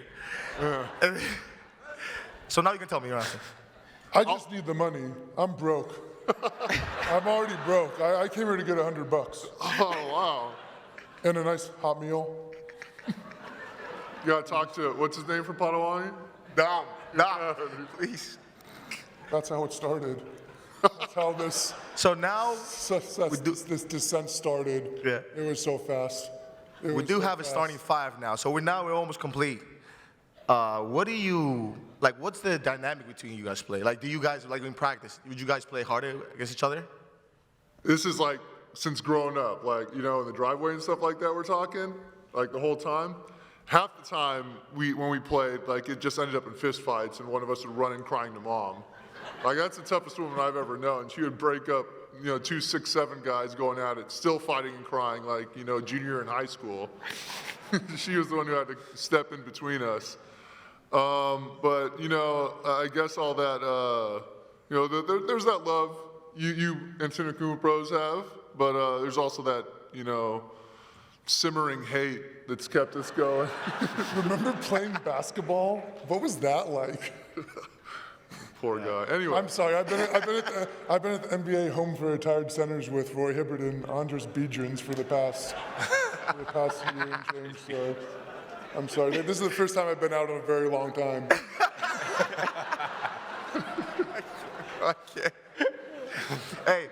So now you can tell me your answer. I just need the money. I'm broke. I'm already broke. I came here to get $100. Oh, wow. And a nice hot meal. You got to talk to, what's his name from Potawatomi? Dom, please. That's how it started. That's how this. So now this descent started. Yeah. It was so fast. We do have a starting five now, so we're almost complete. What do you like? What's the dynamic between you guys play? Like, do you guys in practice? Would you guys play harder against each other? This is like since growing up, in the driveway and stuff like that. We're talking the whole time. Half the time when we played, it just ended up in fist fights, and one of us would run in crying to mom. That's the toughest woman I've ever known. She would break up, 2 6'7" guys going at it, still fighting and crying junior in high school. She was the one who had to step in between us. But I guess all that, there's that love you Antetokounmpos have, but there's also that, simmering hate that's kept us going. Remember playing basketball? What was that like? Poor guy. Anyway. I'm sorry. I've been at the NBA Home for Retired Centers with Roy Hibbert and Andres Biedrins for the past year and change. So I'm sorry. This is the first time I've been out in a very long time. Okay. Hey,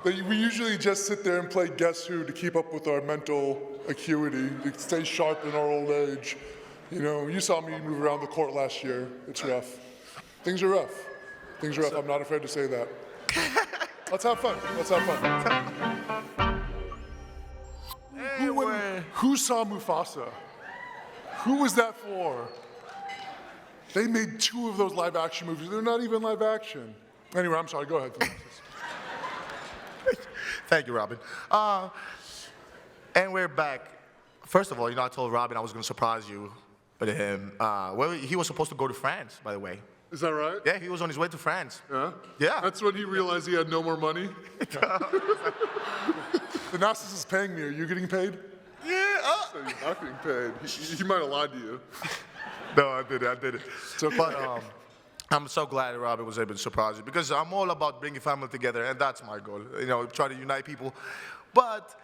we usually just sit there and play Guess Who to keep up with our mental acuity, to stay sharp in our old age. You know, you saw me move around the court last year. It's rough. Things are rough. Things are rough. I'm not afraid to say that. Let's have fun. Let's have fun. Who saw Mufasa? Who was that for? They made 2 of those live action movies. They're not even live action. Anyway, I'm sorry. Go ahead. Thank you, Robin. And we're back. First of all, I told Robin I was going to surprise you with him. Well, he was supposed to go to France, by the way. Is that right? Yeah, he was on his way to France. Yeah? Yeah. That's when he realized he had no more money? Thanasis is paying me. Are you getting paid? Yeah. So you're not getting paid. He might have lied to you. No, I did it. But I'm so glad Robin was able to surprise you because I'm all about bringing family together, and that's my goal. Try to unite people. But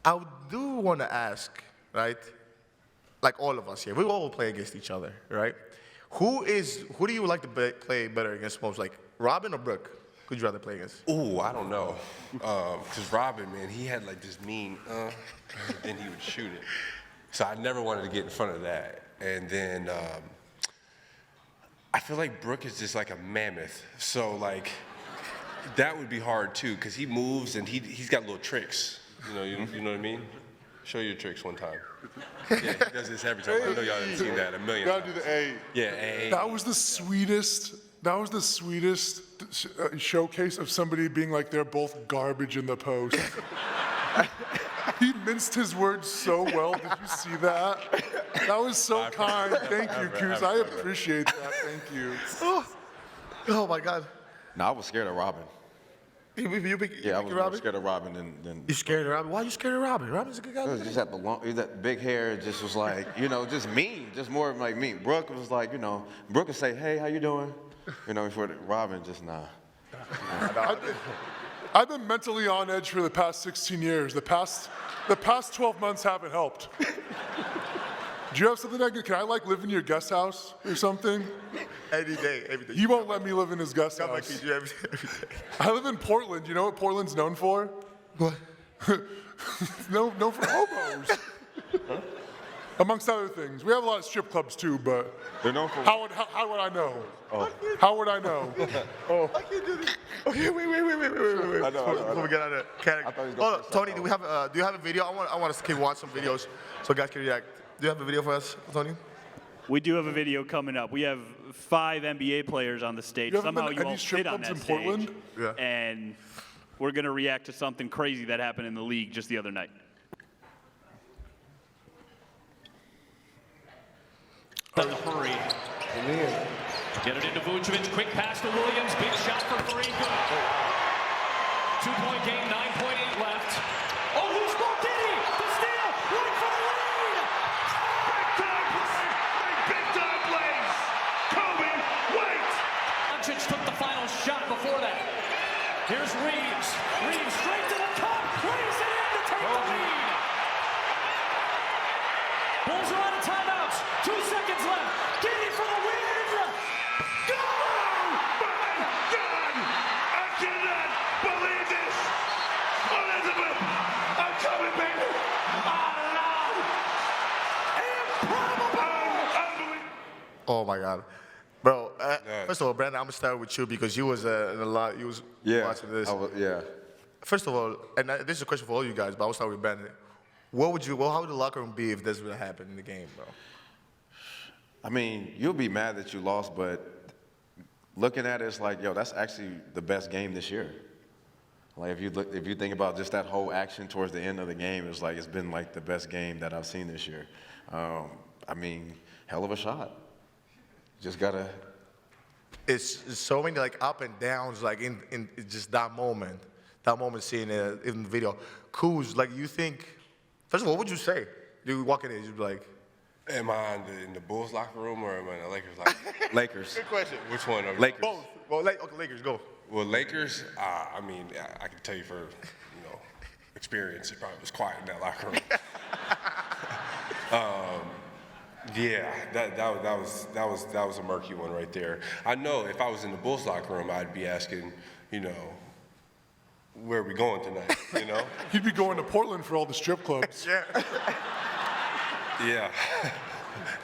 I do want to ask, right? Like all of us here, we all play against each other, right? Who do you like to play better against most? Like Robin or Brook? Who'd you rather play against? Ooh, I don't know. Because Robin, man, he had like this mean, then he would shoot it. So I never wanted to get in front of that. And then I feel like Brook is just like a mammoth. So like, that would be hard too, because he moves and he's got little tricks. You know what I mean? Show your tricks one time. Yeah, he does this every time. I know y'all haven't seen that a million times. You gotta do the A. Yeah, A. That was the sweetest showcase of somebody being like they're both garbage in the post. He minced his words so well. Did you see that? That was so kind. Thank you, Kuz. I appreciate that. Thank you. Oh my God. No, I was scared of Robin. You I was more scared of Robin than. You scared of Robin? Why are you scared of Robin? Robin's a good guy. He just had that big hair. It just was like, just mean, just more like me. Brooke was like, Brooke would say, "Hey, how you doing?" Before Robin, just nah. I've been mentally on edge for the past 16 years. The past 12 months haven't helped. Do you have something I could? Can I live in your guest house or something? Every day. He won't let me live in his guest house. Every day. I live in Portland. You know what Portland's known for? What? known for hobos. Huh? Amongst other things. We have a lot of strip clubs too, but they're known for. How would I know? Oh. How would I know? Oh. I can't do this. Okay, wait. I know. Before we get out of the Tony, do you have a video? I want us to watch some videos so guys can react. Do you have a video for us, Tony? We do have a video coming up. We have 5 NBA players on the stage. Somehow you all fit on that stage. Portland? Yeah. And we're going to react to something crazy that happened in the league just the other night. Furry. Get it into Vucevic. Quick pass to Williams. Big shot for Furry. Good. 2-point game. 9.8 left. Oh, who scored? Did he? The steal. Looking for the lead. Big time plays. Kobe, wait. Doncic took the final shot before that. Here's Reeves. Reeves straight to the cup. Lays it in to take the lead. Bulls are out of timeouts. 2 seconds left. Giddy for the win. Go! My God! I cannot believe this. Elizabeth, I'm coming, baby. Oh my God. Bro, first of all, Brandon, I'm gonna start with you because you was in a lot. You was watching this. First of all, and this is a question for all you guys, but I'll start with Brandon. How would the locker room be if this would have happened in the game, bro? I mean, you'll be mad that you lost, but looking at it, it's like, that's actually the best game this year. Like if you think about just that whole action towards the end of the game, it's been like the best game that I've seen this year. I mean, hell of a shot. Just gotta. It's so many up and downs, in just that moment seeing it in the video. Kuz, you think First of all, what would you say? You walk in there, you'd be like, Am I in the Bulls locker room or am I in the Lakers locker room? Lakers. good question. Which one? Lakers. Both. Well, okay, Lakers, go. Well, Lakers, I mean, I can tell you for, experience, it probably was quiet in that locker room. Yeah, that was a murky one right there. I know if I was in the Bulls locker room, I'd be asking, where are we going tonight, He'd be going to Portland for all the strip clubs. Yeah. Yeah,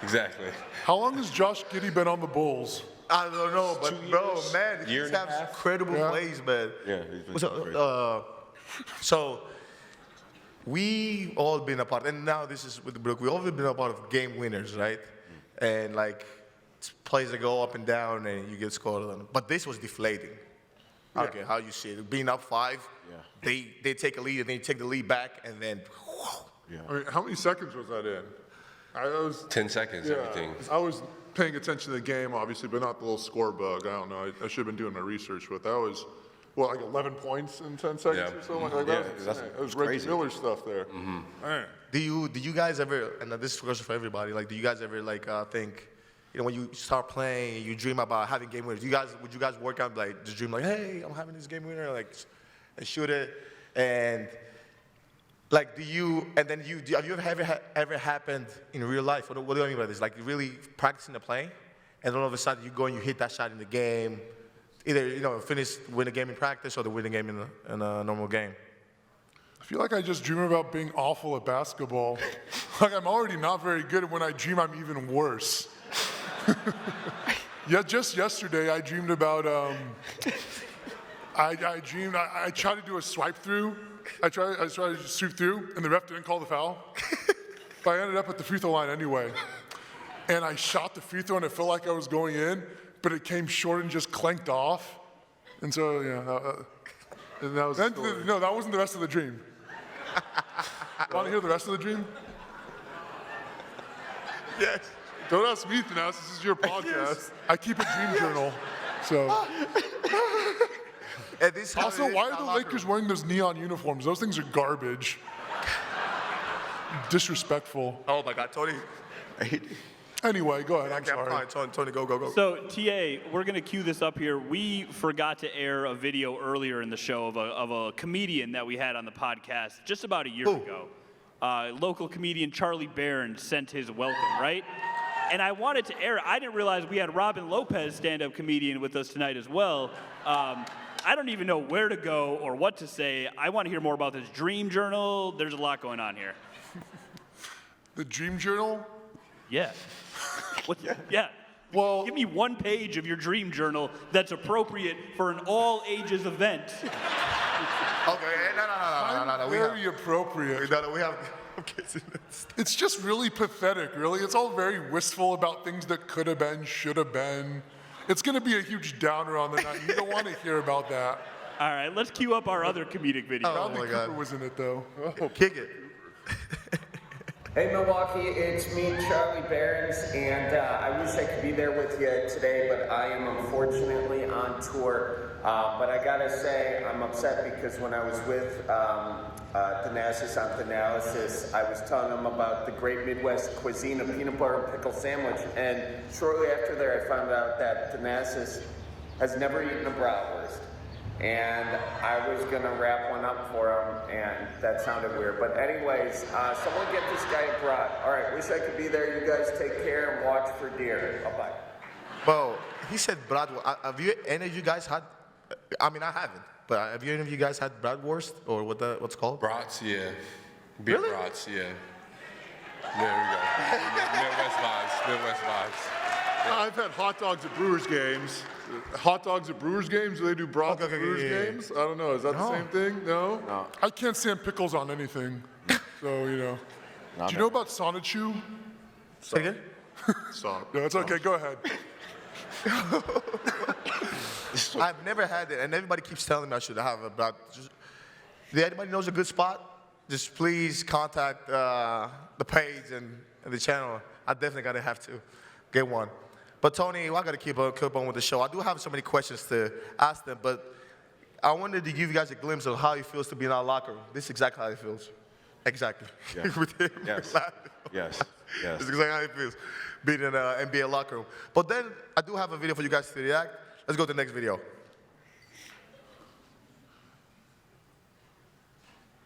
exactly. How long has Josh Giddey been on the Bulls? I don't know, but bro, man, he just has incredible plays, man. Yeah, he's been So we all been a part, and now this is with Brook. We all been a part of game winners, right? And like plays that go up and down, and you get scored on. But this was deflating. Yeah. Okay, how you see it? Being up 5, they take a lead, and then you take the lead back, and then. I mean, how many seconds was that in? I was 10 seconds, everything. I was paying attention to the game, obviously, but not the little score bug. I don't know. I should have been doing my research, but that was, like 11 points in 10 seconds or something like that? It was Reggie Miller stuff there. Man. Do you guys ever, and this is a question for everybody, like, do you guys ever, like, think, when you start playing, you dream about having game winners, would you guys work out, like, just dream, like, hey, I'm having this game winner, like, and shoot it, and, like, have you ever happened in real life? What do I mean by this? Like, really practicing the play, and all of a sudden you go and you hit that shot in the game, either, win a game in practice or to win a game in a normal game. I feel like I just dream about being awful at basketball. Like, I'm already not very good, and when I dream, I'm even worse. Yeah, just yesterday, I dreamed about, I tried to do a swipe through. I tried to sweep through, and the ref didn't call the foul. But I ended up at the free throw line anyway. And I shot the free throw, and it felt like I was going in, but it came short and just clanked off. And so, and that was the story. No, that wasn't the rest of the dream. Want to hear the rest of the dream? Yes. Don't ask me, Thanasis. This is your podcast. Yes. I keep a dream journal, so. Also, why are the Lakers wearing those neon uniforms? Those things are garbage. Disrespectful. Oh my God, Tony. Anyway, go ahead. I'm sorry. Tony, go. So, TA, we're going to cue this up here. We forgot to air a video earlier in the show of a comedian that we had on the podcast just about a year ago. Local comedian Charlie Berens sent his welcome, right? And I wanted to air it. I didn't realize we had Robin Lopez, stand-up comedian, with us tonight as well. I don't even know where to go or what to say. I want to hear more about this dream journal. There's a lot going on here. The dream journal? Yeah. Yeah. Well, give me one page of your dream journal that's appropriate for an all-ages event. Okay, no. Very appropriate. We have. It's just really pathetic, really. It's all very wistful about things that could have been, should have been. It's going to be a huge downer on the night. You don't want to hear about that. All right, let's cue up our other comedic video. Bradley Cooper was in it, though. Kick it. Hey Milwaukee, it's me, Charlie Berens, and I wish I could be there with you today, but I am unfortunately on tour. But I gotta say, I'm upset because when I was with Thanasis Antetokounmpo, I was telling them about the great Midwest cuisine of peanut butter and pickle sandwich, and shortly after there I found out that Thanasis has never eaten a bratwurst. And I was gonna wrap one up for him, and that sounded weird. But anyways, someone get this guy a brat. All right, wish I could be there. You guys take care and watch for deer. Bye-bye. Well, he said bratwurst. Have any of you guys had, I mean, I haven't, but have any of you guys had bratwurst, or what's called? Brats, yeah. Beef brats, yeah. There we go. Midwest vibes. I've had hot dogs at Brewers games. Hot dogs at Brewers games? Do they do brats at Brewers games? I don't know. Is that the same thing? No? I can't stand pickles on anything. So, Do you know about Sonichu? Say again? Stop. No, it's okay. Go ahead. I've never had it, and everybody keeps telling me I should have a brat. If anybody knows a good spot, just please contact the page and the channel. I definitely gotta have to get one. But Tony, I gotta keep on with the show. I do have so many questions to ask them, but I wanted to give you guys a glimpse of how it feels to be in our locker room. This is exactly how it feels. Exactly. Yes. With him. Yes. Yes. Yes. It's exactly how it feels, being in an NBA locker room. But then I do have a video for you guys to react. Let's go to the next video.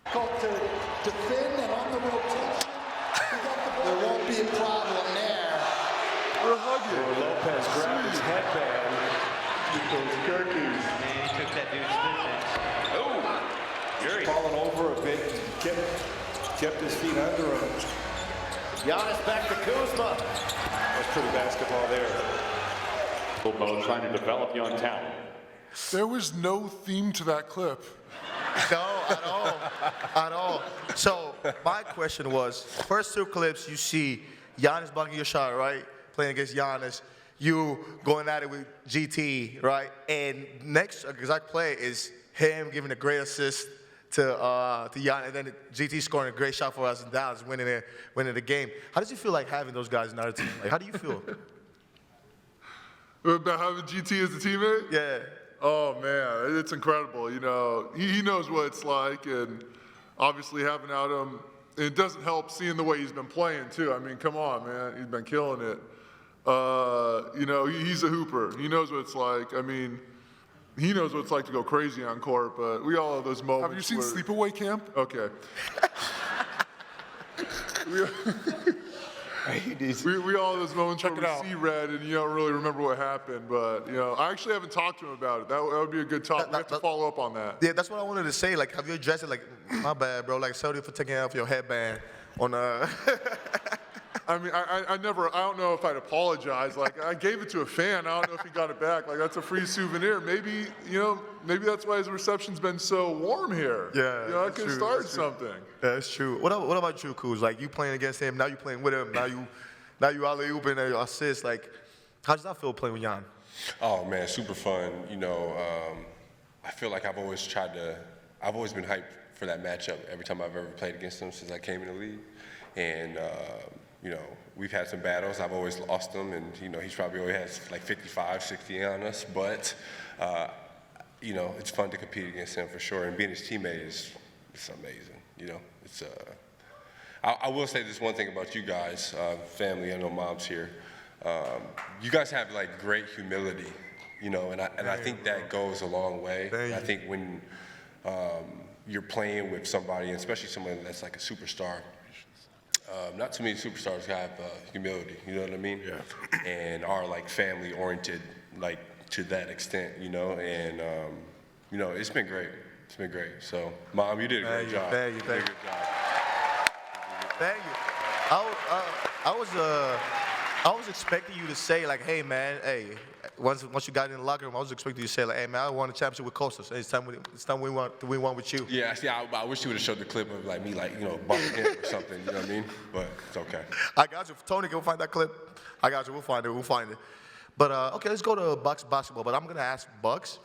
Called to thin and on the rotation. There won't be a problem there. We're hugging. Lopez grabbed his headband. Those cookies. And he took that dude's fitness. Oh! He's fallen over a bit, kept his feet under him. Giannis back to Kuzma. That's pretty basketball there. Bobo trying to develop young talent. There was no theme to that clip. No, at all. At all. So my question was, first two clips you see Giannis blocking your shot, right? Playing against Giannis. You going at it with GT, right? And next exact play is him giving a great assist to Giannis, and then GT scoring a great shot for us in Dallas, winning the game. How does it feel like having those guys in our team? Like, how do you feel? About having GT as a teammate? Yeah. Oh man, it's incredible. You know, he knows what it's like, and obviously having Adam, it doesn't help seeing the way he's been playing too. I mean, come on, man, he's been killing it. You know, he's a hooper. He knows what it's like. I mean, he knows what it's like to go crazy on court, but we all have those moments. Have you seen Sleepaway Camp? Okay. we all have those moments where we see red and you don't really remember what happened, but, you know, I actually haven't talked to him about it. That would be a good topic. We have to follow up on that. Yeah, that's what I wanted to say. Like, have you addressed it? Like, my bad, bro. Like, sorry for taking off your headband on I mean, I don't know if I'd apologize. Like, I gave it to a fan. I don't know if he got it back. Like, that's a free souvenir. Maybe, you know, maybe that's why his reception's been so warm here. Yeah. You know, I could start something. Yeah, that's true. What about you, Kuz? Like, you playing against him, now you playing with him, now you alley-ooping and assist. Like, how does that feel playing with Jan? Oh man, super fun. You know, I feel like I've always been hyped for that matchup every time I've ever played against him since I came in the league. And, you know, we've had some battles. I've always lost them, and, you know, he's probably always has like 55, 60 on us. But, you know, it's fun to compete against him for sure. And being his teammate is amazing, you know. It's I will say this one thing about you guys, family, I know Mom's here. You guys have, like, great humility, you know, and I think that goes a long way. I think when you're playing with somebody, especially someone that's like a superstar, not too many superstars have humility, you know what I mean? Yeah. And are like family oriented, like to that extent, you know. And you know, it's been great. It's been great. So, Mom, you did a great job. Thank you. Thank you. Thank you. I was expecting you to say like, hey man, hey. Once you got in the locker room, I was expecting you to say like, hey man, I won a championship with Costas. It's time we won with you. Yeah, see, I wish you would have showed the clip of like me, like, you know, bumping him or something. You know what I mean? But it's okay. I got you. Tony, can we find that clip? I got you. We'll find it. But okay, let's go to Bucks basketball. But I'm gonna ask Bucks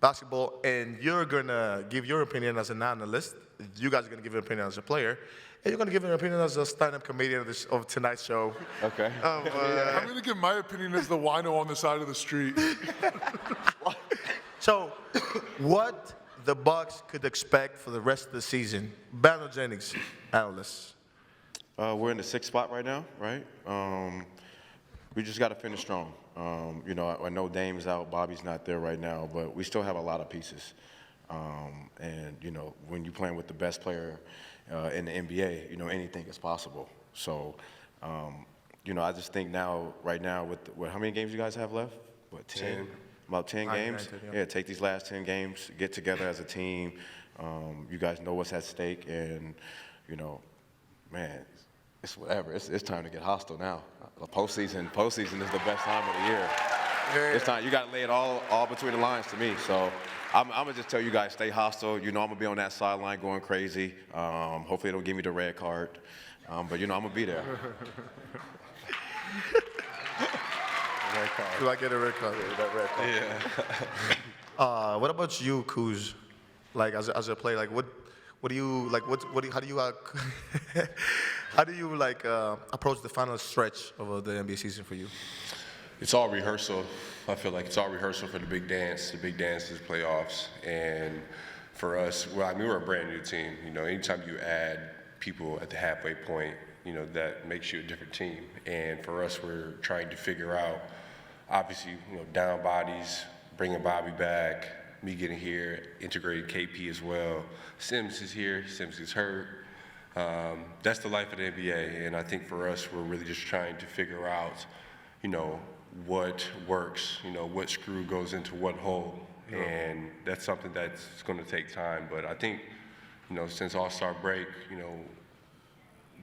basketball, and you're gonna give your opinion as an analyst. You guys are gonna give your opinion as a player. And you're going to give your opinion as a stand-up comedian of tonight's show. Okay. I'm going to give my opinion as the wino on the side of the street. So, what the Bucks could expect for the rest of the season? Brandon Jennings, analyst. We're in the 6th spot right now, right? We just got to finish strong. You know, I know Dame's out, Bobby's not there right now, but we still have a lot of pieces. And, you know, when you're playing with the best player in the NBA, you know, anything is possible. So, you know, I just think right now, with how many games you guys have left? What, 10? About 10 games? 10, yeah, take these last 10 games, get together as a team. You guys know what's at stake, and, you know, man, it's whatever. It's time to get hostile now. The postseason is the best time of the year. Yeah. It's time. You got to lay it all between the lines to me. So I'm going to just tell you guys, stay hostile. You know I'm going to be on that sideline going crazy. Hopefully they don't give me the red card. But, you know, I'm going to be there. Red card. Do I get a red card? That red card. Yeah. What about you, Kuz? Like, as a player, like, what do you, like, how do you approach the final stretch of the NBA season for you? It's all rehearsal. I feel like it's all rehearsal for the big dance. The big dance is playoffs. And for us, well, I mean, we're a brand new team. You know, anytime you add people at the halfway point, you know, that makes you a different team. And for us, we're trying to figure out, obviously, you know, down bodies, bringing Bobby back, me getting here, integrating KP as well. Sims is here, Sims is hurt. That's the life of the NBA, and I think for us, we're really just trying to figure out, you know, what works, you know, what screw goes into what hole, and that's something that's going to take time. But I think, you know, since All-Star break, you know,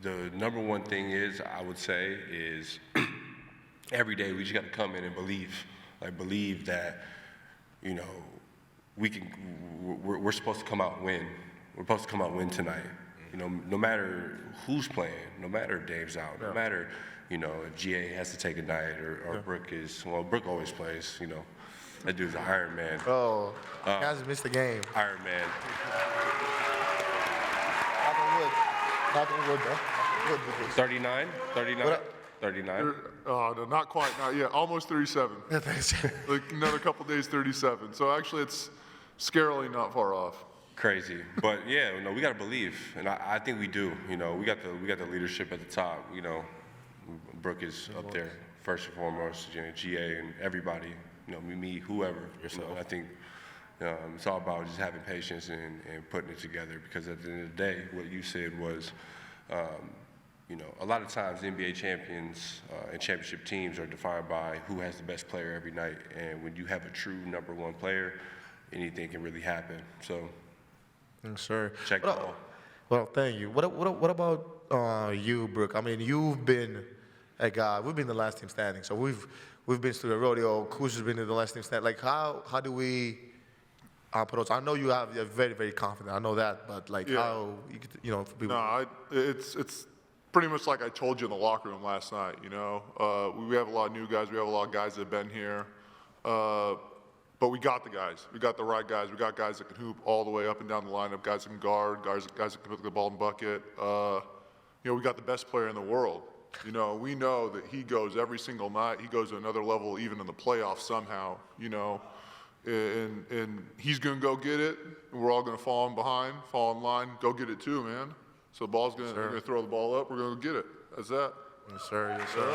the number one thing is, I would say, is every day we just got to come in and believe that, you know, we're supposed to come out and win. We're supposed to come out and win tonight. You know, no matter who's playing, no matter if Dave's out, no matter, you know, if GA has to take a night or Brook is, well, Brook always plays, you know. That dude's an Iron Man. Oh, he hasn't missed the game. Iron Man. Knock on wood, though. 39? 39? 39? No, not quite, not yet. Almost 37. Like another couple days, 37. So actually, it's scarily not far off. Crazy, but yeah, you know, we got to believe, and I think we do. You know, we got the leadership at the top. You know, Brook is up there first and foremost. You know, GA and everybody. You know, me, whoever. You know, I think it's all about just having patience and putting it together. Because at the end of the day, what you said was, you know, a lot of times NBA champions and championship teams are defined by who has the best player every night. And when you have a true number one player, anything can really happen. So. Yes, sir. Check it out. Well, thank you. What about you, Brook? I mean, you've been a guy. We've been the last team standing, so we've been through the rodeo. Kuz has been in the last team standing. Like, how do we put those? I know you're very, very confident. I know that, but like, how you know? People. No, it's pretty much like I told you in the locker room last night. You know, we have a lot of new guys. We have a lot of guys that have been here. But we got the guys. We got the right guys. We got guys that can hoop all the way up and down the lineup, guys that can guard, guys that can put the ball in the bucket. You know, we got the best player in the world. You know, we know that he goes every single night. He goes to another level even in the playoffs somehow, you know. And he's going to go get it. And we're all going to fall in behind, fall in line, go get it too, man. So the ball's going to throw the ball up. We're going to get it. That's that. Yes, sir. Yes, sir.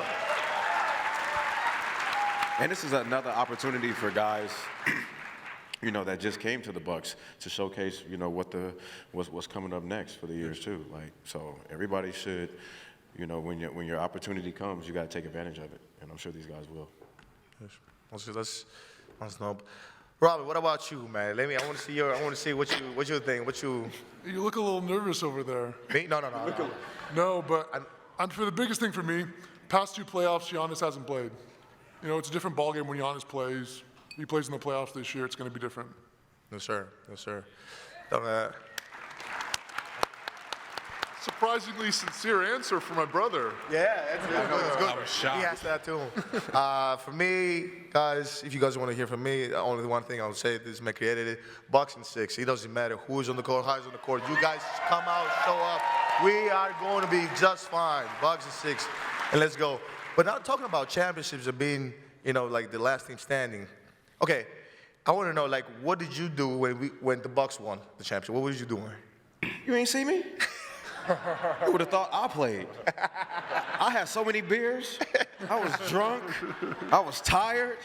And this is another opportunity for guys, you know, that just came to the Bucks to showcase, you know, what's coming up next for the years too. Like, so everybody should, you know, when your opportunity comes, you got to take advantage of it, and I'm sure these guys will. Yes. Let's know. Robert, what about you, man? I want to see what you think. You look a little nervous over there. Me? No. No, but for the biggest thing for me, past two playoffs, Giannis hasn't played. You know, it's a different ballgame when Giannis plays. He plays in the playoffs this year. It's going to be different. Yes, sir. Surprisingly sincere answer for my brother. Yeah, it's good. I was shocked. He asked that too. For me, guys, if you guys want to hear from me, only the one thing I would say is make it edited. Bucks in 6. It doesn't matter who's on the court, how's on the court. You guys come out, show up. We are going to be just fine. Bucks in 6, and let's go. But not talking about championships of being, you know, like the last team standing. Okay, I want to know, like, what did you do when the Bucks won the championship? What was you doing? You ain't see me? You would have thought I played. I had so many beers. I was drunk. I was tired.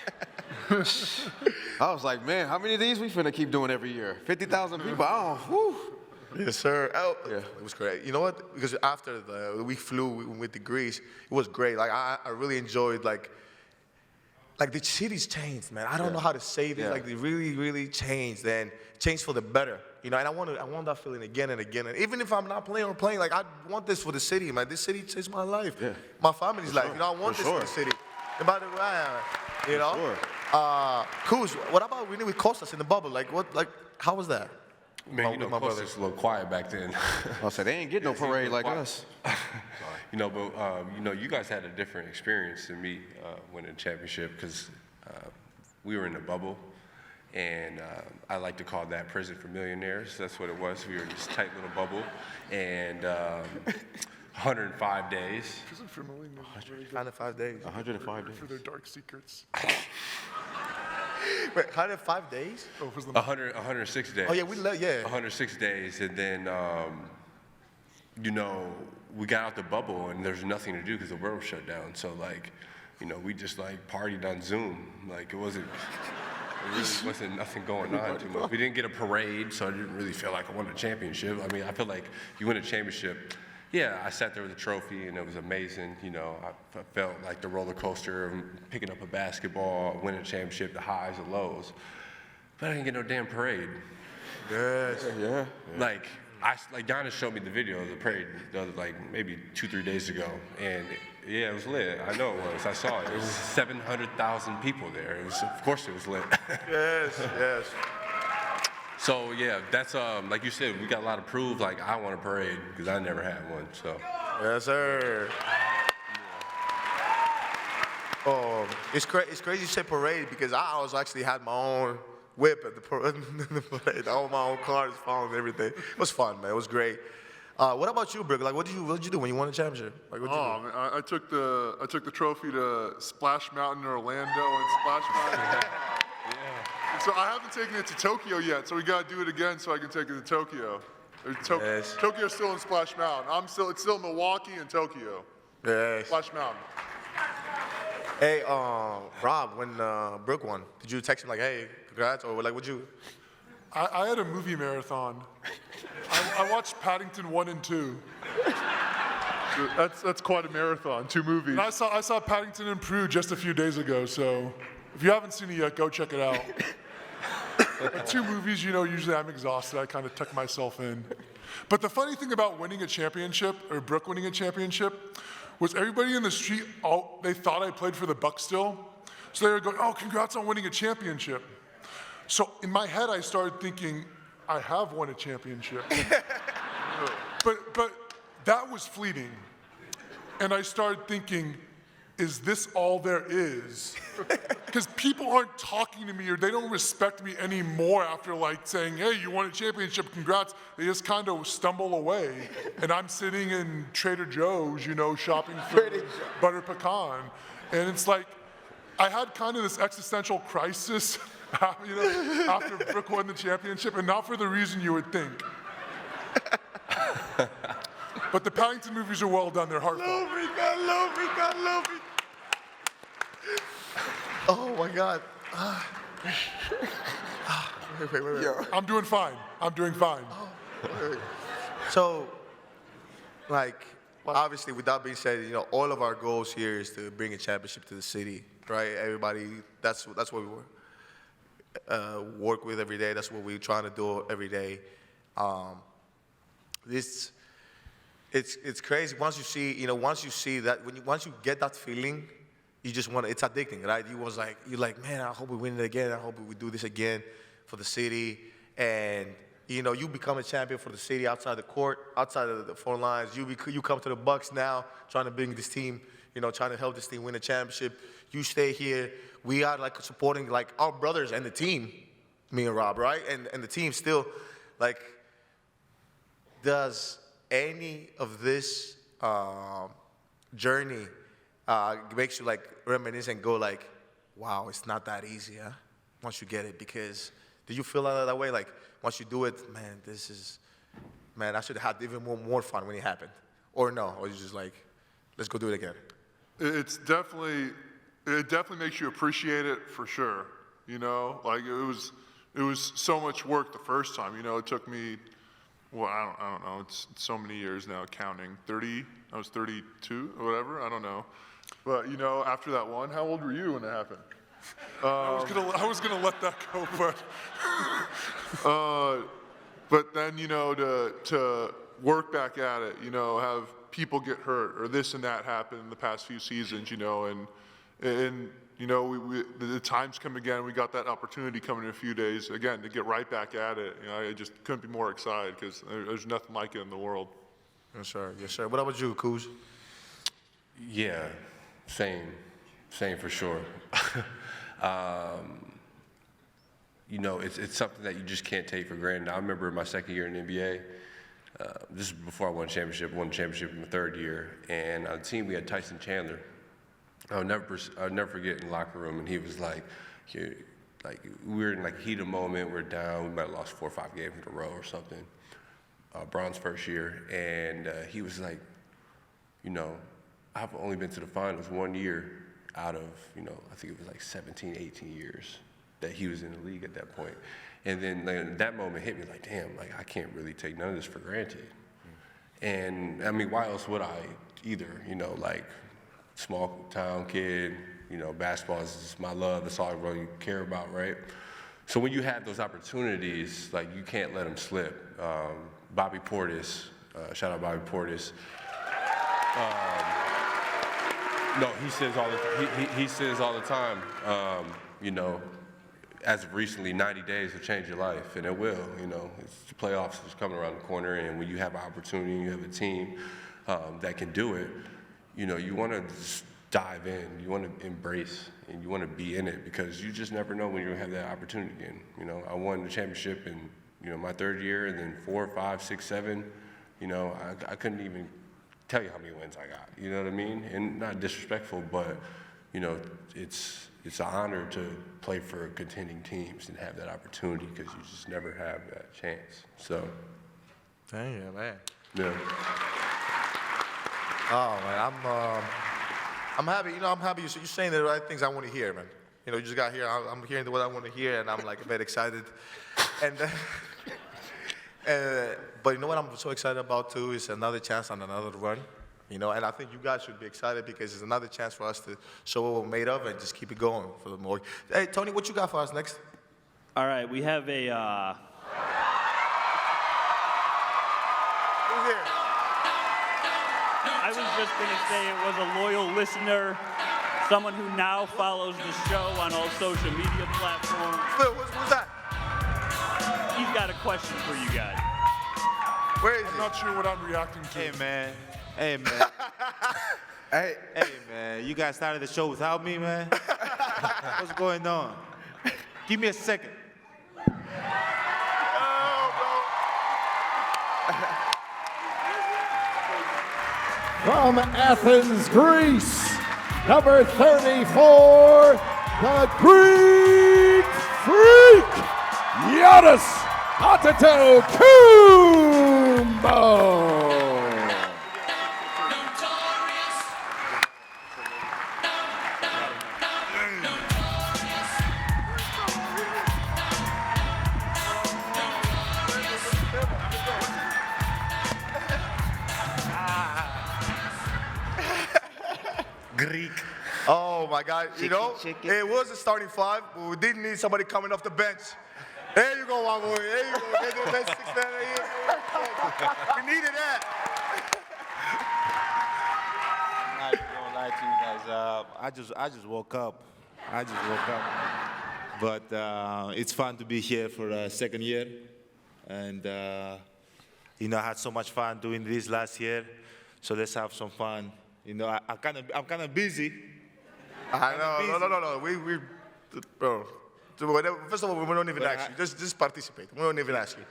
I was like, man, how many of these we finna keep doing every year? 50,000 people. Oh, whew. Yes, sir. Oh, yeah, it was great. You know what? Because after we flew with the Greece, it was great. Like I really enjoyed like the city's changed, man. I don't know how to say this. Like they really, really changed and changed for the better. You know, and I want that feeling again and again. And even if I'm not playing or playing, like I want this for the city, man. This city changed my life, my family's life. You know, I want this for the city. And by the way, you know, Kuz, what about winning with Kostas in the bubble? Like how was that? Man, you know, Kostas a little quiet back then. I said, they ain't getting no parade like us. You know, but, you know, you guys had a different experience than me winning a championship because we were in the bubble. And I like to call that prison for millionaires. That's what it was. We were in this tight little bubble. And 105 days. Prison for millionaires. 105 days. 105 days. For their dark secrets. Wait, 105 days? 106 days. Oh, yeah, 106 days, and then you know, we got out the bubble and there's nothing to do because the world was shut down. So like, you know, we just like partied on Zoom. Like it really wasn't nothing going on too much. We didn't get a parade, so I didn't really feel like I won a championship. I mean, I feel like you win a championship. Yeah, I sat there with a trophy and it was amazing. You know, I felt like the roller coaster of picking up a basketball, winning a championship, the highs and lows. But I didn't get no damn parade. Yes. Yeah. Like Giannis showed me the video of the parade like maybe 2-3 days ago, and yeah, it was lit. I know it was. I saw it. It was 700,000 people there. It was, of course, it was lit. Yes, yes. So yeah, that's like you said, we got a lot of proof. Like I want a parade because I never had one. So. Yes, sir. Oh, it's crazy you say parade because I always actually had my own whip at the parade. All my own cars, phones, everything. It was fun, man. It was great. What about you, Brook? Like, what did you do when you won the championship? Like, what did you do? Man, I took the trophy to Splash Mountain, Orlando, and Splash Mountain. So I haven't taken it to Tokyo yet, so we got to do it again so I can take it to Tokyo. Yes. Tokyo's still in Splash Mountain. It's still Milwaukee and Tokyo. Yes. Splash Mountain. Hey, Rob, when Brook won, did you text him like, hey, congrats, or like, what'd you? I had a movie marathon. I watched Paddington 1 and 2. That's quite a marathon, 2 movies. And I saw Paddington and Prue just a few days ago, so if you haven't seen it yet, go check it out. But 2 movies, you know, usually I'm exhausted. I kind of tuck myself in. But the funny thing about winning a championship, or Brook winning a championship, was everybody in the street, they thought I played for the Bucks still. So they were going, oh, congrats on winning a championship. So in my head, I started thinking, I have won a championship. but that was fleeting. And I started thinking, is this all there is? Because people aren't talking to me or they don't respect me anymore after like saying, hey, you won a championship, congrats. They just kind of stumble away. And I'm sitting in Trader Joe's, you know, shopping for butter pecan. And it's like, I had kind of this existential crisis, you know, after Brook won the championship, and not for the reason you would think. But the Paddington movies are well done, they're heartfelt. Love it. Oh my God. Wait. I'm doing fine. So, like, obviously, with that being said, you know, all of our goals here is to bring a championship to the city, right? Everybody, that's what we work with every day. That's what we're trying to do every day. It's crazy once you see that, once you get that feeling, you just want to, it's addicting, right? You're like, man, I hope we win it again. I hope we do this again for the city. And, you know, you become a champion for the city outside the court, outside of the four lines. You come to the Bucks now, trying to bring this team, you know, trying to help this team win a championship. You stay here. We are like supporting like our brothers and the team, me and Rob, right? And the team still, like, does any of this journey makes you like reminisce and go like, wow, it's not that easy, huh? Once you get it, because do you feel that way? Like once you do it, man, I should have had even more fun when it happened, or no? Or you just like, let's go do it again. It definitely makes you appreciate it for sure. You know, like it was so much work the first time. You know, it took me, well, I don't know. It's so many years now counting. I was 32 or whatever. I don't know. But you know, after that one, how old were you when it happened? I was gonna let that go, but then you know to work back at it, you know, have people get hurt or this and that happen in the past few seasons, you know, and you know the times come again. We got that opportunity coming in a few days again to get right back at it. You know, I just couldn't be more excited because there's nothing like it in the world. Yes, sir. Yes, sir. What about you, Kuz? Yeah, same for sure. You know, it's something that you just can't take for granted. I remember my second year in the NBA. This is before I won the championship in the third year, and on the team we had Tyson Chandler. I'll never forget in the locker room, and he was like, we were in like heat of moment, we're down, we might have lost 4 or 5 games in a row or something. Braun's first year, and he was like, you know, I've only been to the finals 1 year out of, you know, I think it was like 17, 18 years that he was in the league at that point. And then like, that moment hit me like, damn, like I can't really take none of this for granted. And I mean, why else would I either, you know, like small town kid, you know, basketball is my love, that's all I really care about, right? So when you have those opportunities, like you can't let them slip. Bobby Portis, shout out Bobby Portis. No, he says all the time, you know, as of recently, 90 days will change your life, and it will. You know, the playoffs is coming around the corner, and when you have an opportunity, you have a team that can do it. You know, you want to just dive in, you want to embrace, and you want to be in it because you just never know when you're gonna have that opportunity again. You know, I won the championship in, you know, my third year, and then 4, 5, 6, 7. You know, I couldn't even tell you how many wins I got. You know what I mean? And not disrespectful, but you know, it's an honor to play for contending teams and have that opportunity because you just never have that chance. So. Dang it, man. Yeah. Oh man, I'm happy. You know, I'm happy you're saying the right things I want to hear, man. You know, you just got here. I'm hearing what I want to hear, and I'm like very excited. And but you know what I'm so excited about too is another chance on another run. You know, and I think you guys should be excited because it's another chance for us to show what we're made of and just keep it going for the more. Hey, Tony, what you got for us next? All right, we have a. Who's here? I was just going to say it was a loyal listener, someone who now follows the show on all social media platforms. Who's that? He's got a question for you guys. Where is I'm not sure what I'm reacting to. Hey, man. Hey, man. Hey, man. You guys started the show without me, man? What's going on? Give me a second. From Athens, Greece, number 34, the Greek Freak, Giannis Antetokounmpo. Greek. Oh my God! You know, it was a starting 5, but we didn't need somebody coming off the bench. There you go, my boy. There you go. Get the best 6 man here. We needed that. I'm not gonna lie to you guys. I just woke up. But it's fun to be here for a second year, and you know, I had so much fun doing this last year. So let's have some fun. You know, I'm kind of busy. I know. No. We bro. First of all, we don't even ask you. Just participate. We don't even ask you.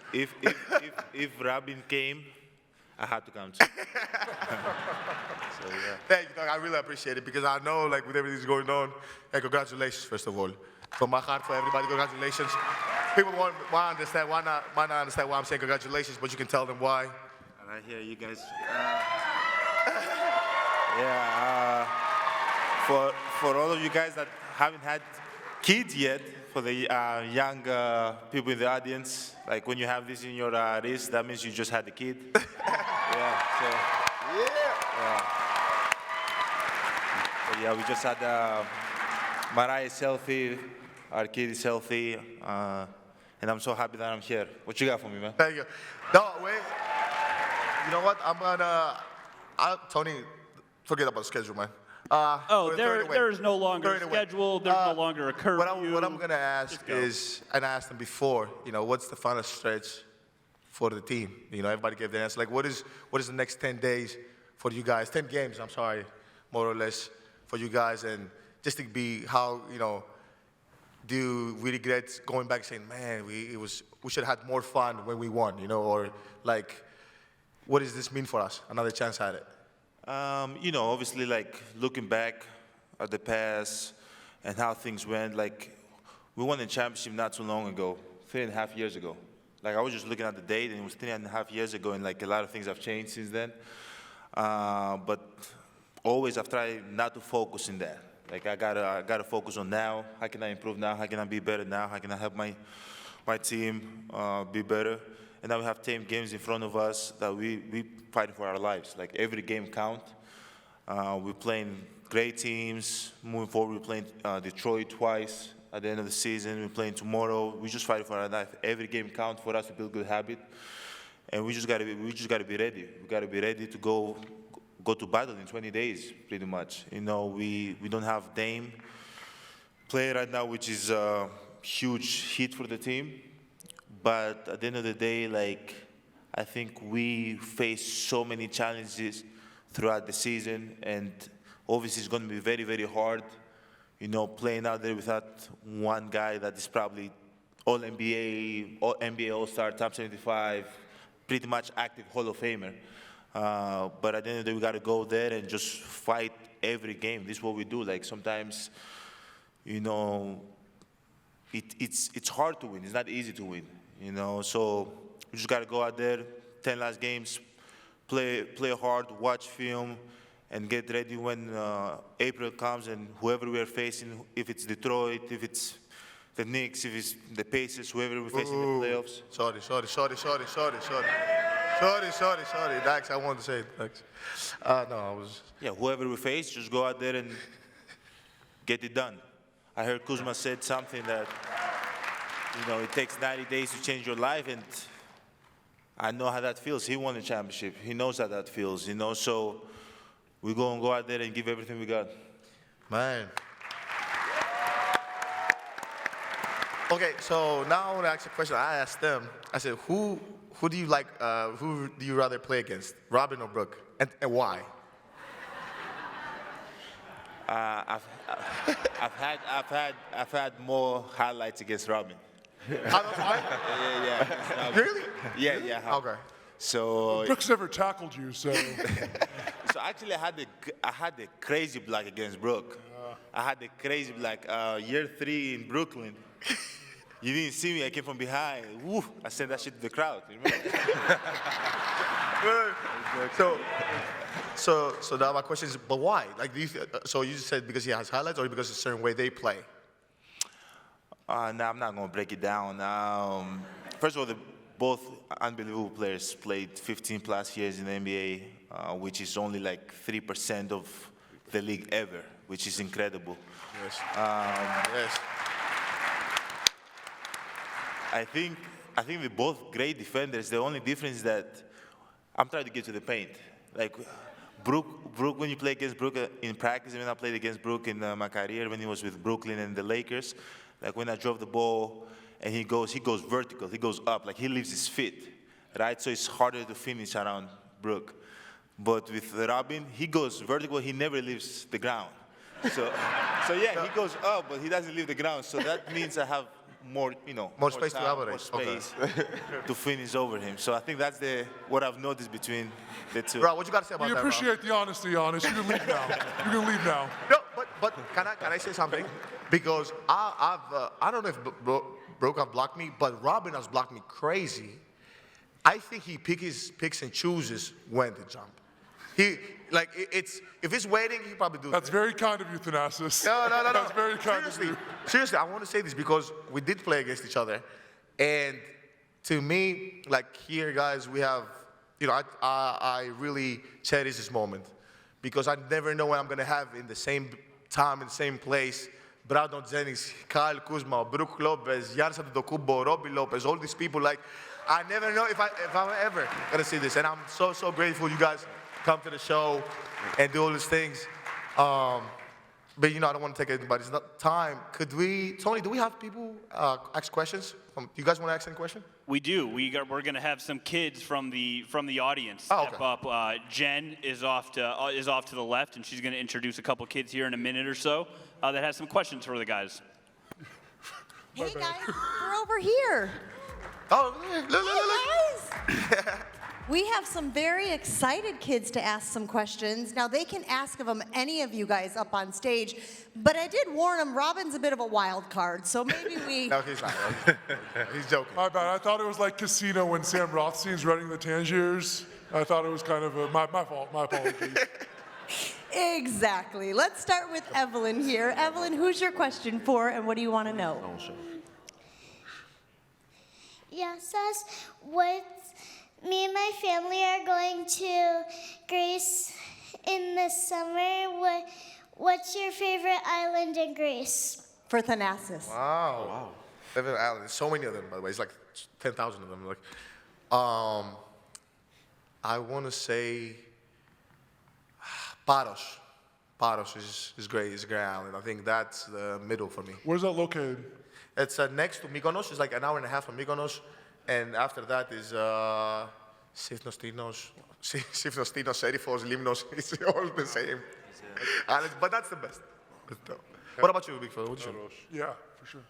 If Rabin came, I had to come too. So yeah. Thank you, dog. I really appreciate it because I know, like, with everything that's going on, and congratulations, first of all. From my heart for everybody, congratulations. People might not understand why I'm saying congratulations, but you can tell them why. Right here, you guys. For all of you guys that haven't had kids yet, for the young people in the audience, like when you have this in your wrist, that means you just had a kid. Yeah, we just had Mariah is healthy, our kid is healthy, and I'm so happy that I'm here. What you got for me, man? Thank you. No, wait. You know what? Tony, forget about the schedule, man. There is no longer a schedule. There's no longer a curfew. What I'm going to ask is, and I asked them before, you know, what's the final stretch for the team? You know, everybody gave their answer. Like, what is the next 10 days for you guys? 10 games, I'm sorry, more or less, for you guys. And just to be how, you know, do we regret going back saying, man, we should have had more fun when we won, you know, or like, what does this mean for us? Another chance at it. You know, obviously, like, looking back at the past and how things went, like, we won the championship not too long ago, 3.5 years ago. Like I was just looking at the date, and it was 3.5 years ago, and like a lot of things have changed since then. But always I've tried not to focus in that. Like I gotta focus on now. How can I improve now? How can I be better now? How can I help my team be better? And now we have 10 games in front of us that we fighting for our lives. Like every game count. We're playing great teams. Moving forward, we're playing Detroit twice at the end of the season. We're playing tomorrow. We just fighting for our life. Every game counts for us to build good habit. And we just gotta be ready. We gotta be ready to go to battle in 20 days, pretty much. You know, we don't have Dame playing right now, which is a huge hit for the team. But at the end of the day, like, I think we face so many challenges throughout the season, and obviously it's going to be very, very hard, you know, playing out there without one guy that is probably All-NBA, All-Star, top 75, pretty much active Hall of Famer. But at the end of the day, we got to go there and just fight every game. This is what we do. Like sometimes, you know, it's hard to win. It's not easy to win, you know. So we just got to go out there, 10 last games, play hard, watch film, and get ready when April comes and whoever we are facing, if it's Detroit, if it's the Knicks, if it's the Pacers, whoever we're facing in the playoffs. Sorry. Dax, I wanted to say it, Dax. No, I was... Yeah, whoever we face, just go out there and get it done. I heard Kuzma said something that, you know, it takes 90 days to change your life, and I know how that feels. He won the championship. He knows how that feels, you know, so we're going to go out there and give everything we got. Man. Okay, so now I want to ask a question. I asked them, I said, who do you like, who do you rather play against, Robin or Brook, and why? I've had more highlights against Robin. Yeah. Really? Yeah. Okay. So Brook's never tackled you, so. So actually, I had the crazy block against Brook. I had the crazy block year 3 in Brooklyn. You didn't see me. I came from behind. Woo! I sent that shit to the crowd. You remember? So now my question is, but why? Like, so you just said because he has highlights, or because it's a certain way they play? No, I'm not gonna break it down. First of all, both unbelievable players played 15+ years in the NBA, which is only like 3% of the league ever, which is incredible. Yes. Yes. I think they're both great defenders. The only difference is that I'm trying to get to the paint. Like Brook, when you play against Brook in practice, when I played against Brook in my career when he was with Brooklyn and the Lakers, like when I drove the ball and he goes vertical, he goes up, like he leaves his feet, right? So it's harder to finish around Brook. But with Robin, he goes vertical, he never leaves the ground. So yeah, he goes up, but he doesn't leave the ground. So that means I have more, you know, more space time, to elaborate. more space to finish over him. So I think that's what I've noticed between the two. Bro, what you got to say about that? We appreciate the honesty, Giannis. You can leave now. You can leave now. No, but can I say something? Because I don't know if Brook have blocked me, but Robin has blocked me crazy. I think he picks and chooses when to jump. If it's waiting, he probably do. That's very kind of you, Thanasis. No. That's very kind of you. Seriously, I want to say this because we did play against each other, and to me, like here, guys, we have, you know, I really cherish this moment because I never know when I'm gonna have in the same time in the same place Brandon Jennings, Kuzma, Brook Lopez, Giannis Antetokounmpo, Lopez, all these people. Like, I never know if I'm ever gonna see this, and I'm so grateful you guys come to the show and do all these things. But you know, I don't want to take anybody's time. Could we, Tony, do we have people ask questions? You guys want to ask any question? We do. We're going to have some kids from the audience step up. Jen is off to the left, and she's going to introduce a couple kids here in a minute or so that has some questions for the guys. Hey guys, we're over here. Oh, look. We have some very excited kids to ask some questions. Now, they can ask of them any of you guys up on stage, but I did warn them, Robin's a bit of a wild card, so maybe we... No, he's not. He's joking. My bad. I thought it was like Casino when Sam Rothstein's running the Tangiers. I thought it was kind of my fault. My apologies. Exactly. Let's start with Evelyn here. Evelyn, who's your question for, and what do you want to know? Yes, me and my family are going to Greece in the summer. What's your favorite island in Greece? For Thanasis. Wow. Favorite island. There's so many of them, by the way. It's like 10,000 of them. Like, I want to say Paros. Paros is great. It's a great island. I think that's the middle for me. Where's that located? It's next to Mykonos. It's like an hour and a half from Mykonos. And after that is Sifnostinos, Serifos, Limnos. It's all the same. But that's the best. What about you, Big Fella? What's your... Yeah, for sure.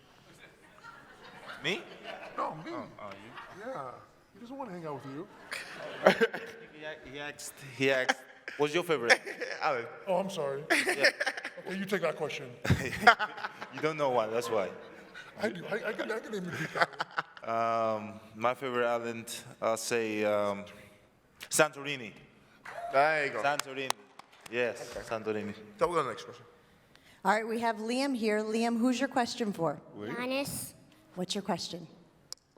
Me? No, me. Oh, you? Yeah. He doesn't want to hang out with you. He asked, what's your favorite? Oh, I'm sorry. Yeah. Okay, you take that question. You don't know one, that's why. I do. I can name the Greek island. My favorite island, I'll say Santorini. There you go. Santorini. Yes, okay. Santorini. So we'll go to the next question. All right, we have Liam here. Liam, who's your question for? Giannis, What's your question?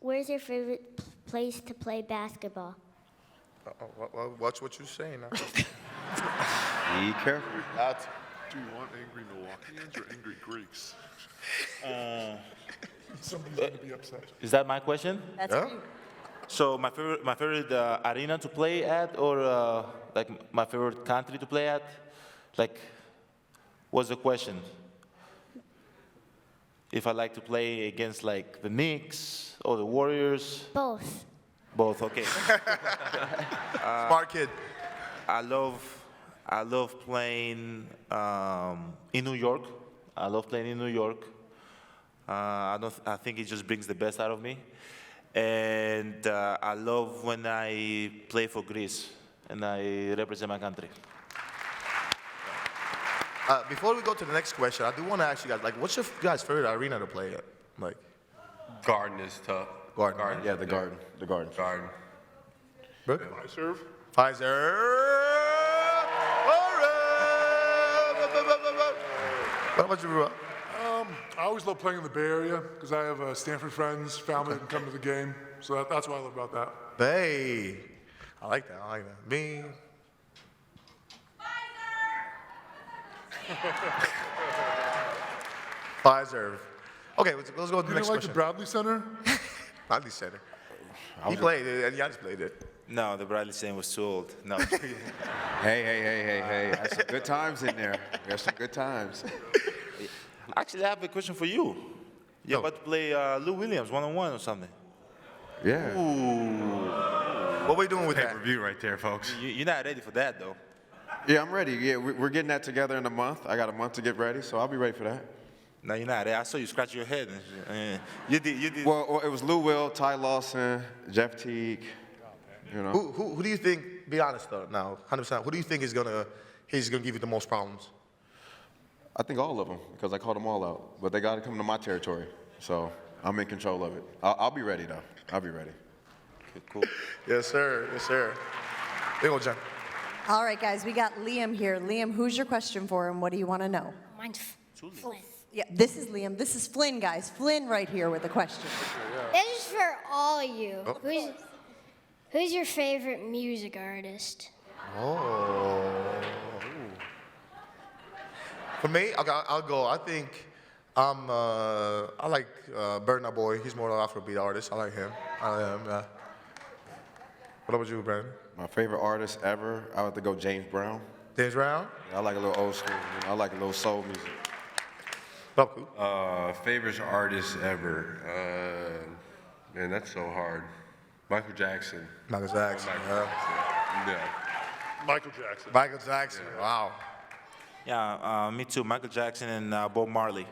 where's your favorite place to play basketball? Watch what you're saying now. Be careful. Do you want angry Milwaukeeans or angry Greeks? Somebody's going to be upset. Is that my question? That's you. So my favorite arena to play at, or like my favorite country to play at? Like, what's the question? If I like to play against like the Knicks or the Warriors? Both. Both, okay. Smart kid. I love playing in New York. I love playing in New York. I think it just brings the best out of me. And I love when I play for Greece and I represent my country. Before we go to the next question, I do want to ask you guys, like, what's your guys' favorite arena to play at? Like, Garden is tough. Garden. Yeah, the Garden. The Garden. Garden. Brooke? Pfizer. Pfizer. What about you, Bro? I always love playing in the Bay Area because I have Stanford friends, family that can come to the game. So that's what I love about that. Bay. I like that. Me. Pfizer. Okay, let's go to the next like question. the Bradley Center? Bradley Center. He played it, and Giannis played it. No, the Bradley Center was too old. No. Hey. There's some good times in there. There's some good times. Actually, I have a question for you. You're about to play Lou Williams one-on-one or something. Yeah. Ooh. What are we doing with that? Pay-per-view right there, folks. You're not ready for that, though. Yeah, I'm ready. Yeah, we're getting that together in a month. I got a month to get ready, so I'll be ready for that. No, you're not. I saw you scratch your head. You did. Well, it was Lou Will, Ty Lawson, Jeff Teague. You know. Who do you think? Be honest though. Now, 100%. Who do you think he's gonna give you the most problems? I think all of them, because I called them all out. But they got to come to my territory, so I'm in control of it. I'll be ready though. I'll be ready. Okay, cool. Yes, sir. Yes, sir. There you go, John. All right, guys, we got Liam here. Liam, who's your question for, and what do you want to know? Mine's Flynn. Yeah, this is Liam. This is Flynn, guys. Flynn right here with a question. This is for all you. Oh. Who's your favorite music artist? Oh. For me, I'll go. I think I like Burna Boy. He's more of an Afrobeat artist. I like him. What about you, Brandon? My favorite artist ever, I would have to go James Brown. James Brown? Yeah, I like a little old school. You know, I like a little soul music. Favorite artist ever. Man, that's so hard. Michael Jackson. Michael Jackson. Yeah. Michael Jackson. Michael Jackson. Yeah. Wow. Yeah, me too. Michael Jackson and Bob Marley.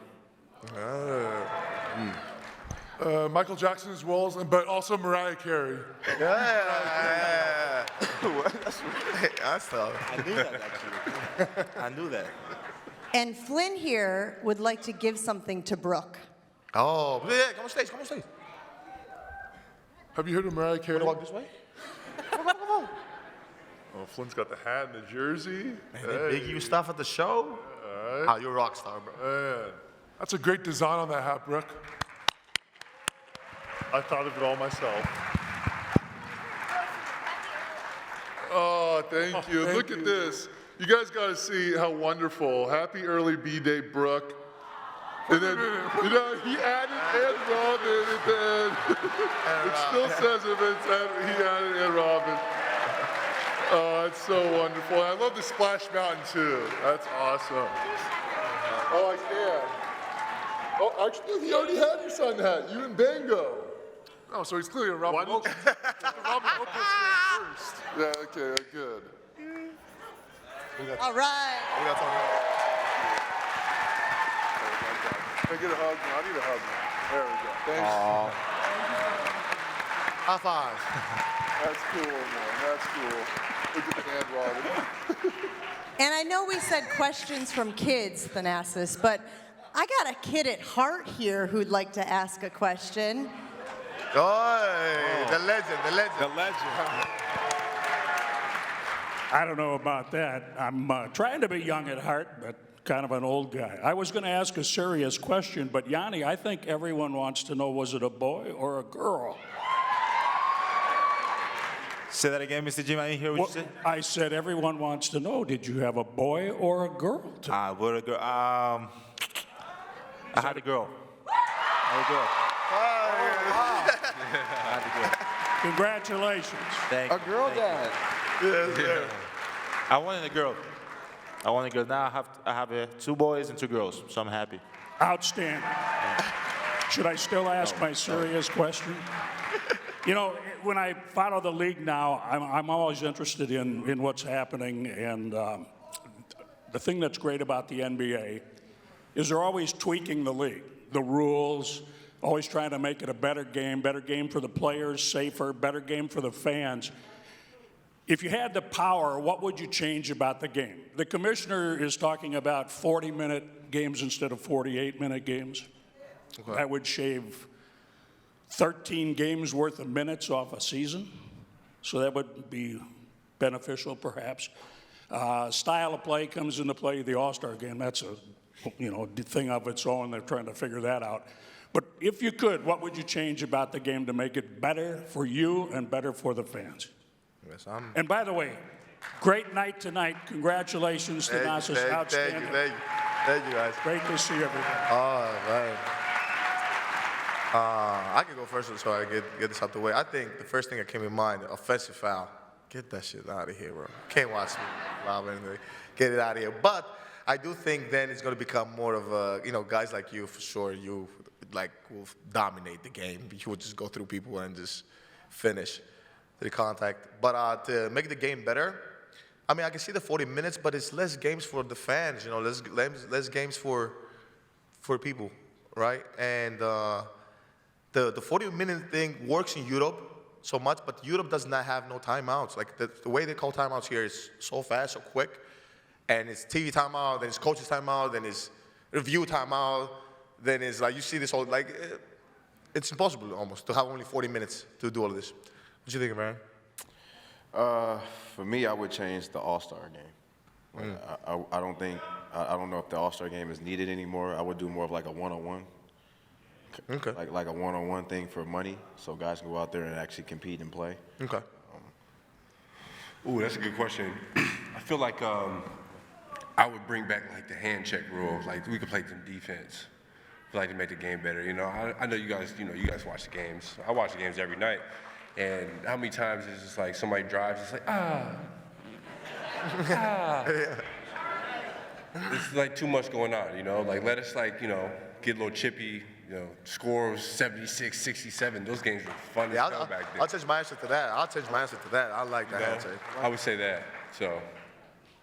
Michael Jackson as well, but also Mariah Carey. Yeah. That's tough. I knew that, actually. I knew that. And Flynn here would like to give something to Brooke. Oh, yeah, come on stage, come on stage. Have you heard of Mariah Carey? Walk this way. Oh, Flynn's got the hat and the jersey. Man, they big you stuff at the show. All right. Oh, you're a rock star, bro. Man, that's a great design on that hat, Brooke. I thought of it all myself. Oh, thank you. Look at this. You guys got to see how wonderful. Happy early B-Day, Brooke. And then, you know, he added Ed Robin at the end. It still says it, but he added Ed Robin. Oh, it's so wonderful. I love the Splash Mountain, too. That's awesome. Oh, I can. Oh, actually, he already had your son hat. You and Bango. Oh, so he's clearly a Robin Lopez. Robin Lopez first. Yeah, okay, good. All right. Can I get a hug? I need a hug. There we go. Thanks. High five. That's cool, man. That's cool. Look at the hand, Robin. And I know we said questions from kids, Thanasis, but I got a kid at heart here who'd like to ask a question. Oh, the legend, the legend. The legend. I don't know about that. I'm trying to be young at heart, but kind of an old guy. I was going to ask a serious question, but Yanni, I think everyone wants to know, was it a boy or a girl? Say that again, Mr. Jim. I didn't hear what you said. I said everyone wants to know, did you have a boy or a girl? What a girl. I had a girl. I had a girl. I had a girl. Congratulations. Thank you. A girl dad. Yes, sir. I wanted a girl. I want a girl. Now I have 2 boys and 2 girls, so I'm happy. Outstanding. Should I still ask my serious question? You know, when I follow the league now, I'm always interested in what's happening, and the thing that's great about the NBA is they're always tweaking the league, the rules, always trying to make it a better game for the players, safer, better game for the fans. If you had the power, what would you change about the game? The commissioner is talking about 40-minute games instead of 48-minute games. Okay. That would shave 13 games worth of minutes off a season. So that would be beneficial, perhaps. Style of play comes into play. The All-Star game, that's a thing of its own. They're trying to figure that out. But if you could, what would you change about the game to make it better for you and better for the fans? Yes, and by the way, great night tonight. Congratulations, Thanasis. Outstanding. Thank you, guys. Great to see everybody. Oh, man. I can go first so I get this out the way. I think the first thing that came in mind, offensive foul. Get that shit out of here, bro. Can't watch me loud anyway. Get it out of here. But I do think then it's going to become more of a, guys like you, for sure, you will dominate the game. You will just go through people and just finish the contact. But to make the game better, I mean, I can see the 40 minutes, but it's less games for the fans, less games for people, right? And the 40-minute thing works in Europe so much, but Europe does not have no timeouts. Like the way they call timeouts here is so fast, so quick, and it's TV timeout, then it's coach's timeout, then it's review timeout, then it's like you see this whole it's impossible almost to have only 40 minutes to do all of this. What you think, man? For me, I would change the All-Star game. I don't know if the All-Star game is needed anymore. I would do more of like a one-on-one. Okay. Like a one-on-one thing for money, so guys can go out there and actually compete and play. Okay. Ooh, that's a good question. I feel like I would bring back like the hand check rule. Like we could play some defense. I feel like to make the game better. I know you guys watch the games. I watch the games every night. And how many times is just like somebody drives, it's like, It's like too much going on, Like let us get a little chippy, scores 76, 67. Those games were fun as hell back then. I'll change my answer to that. I like that answer. I would say that, so.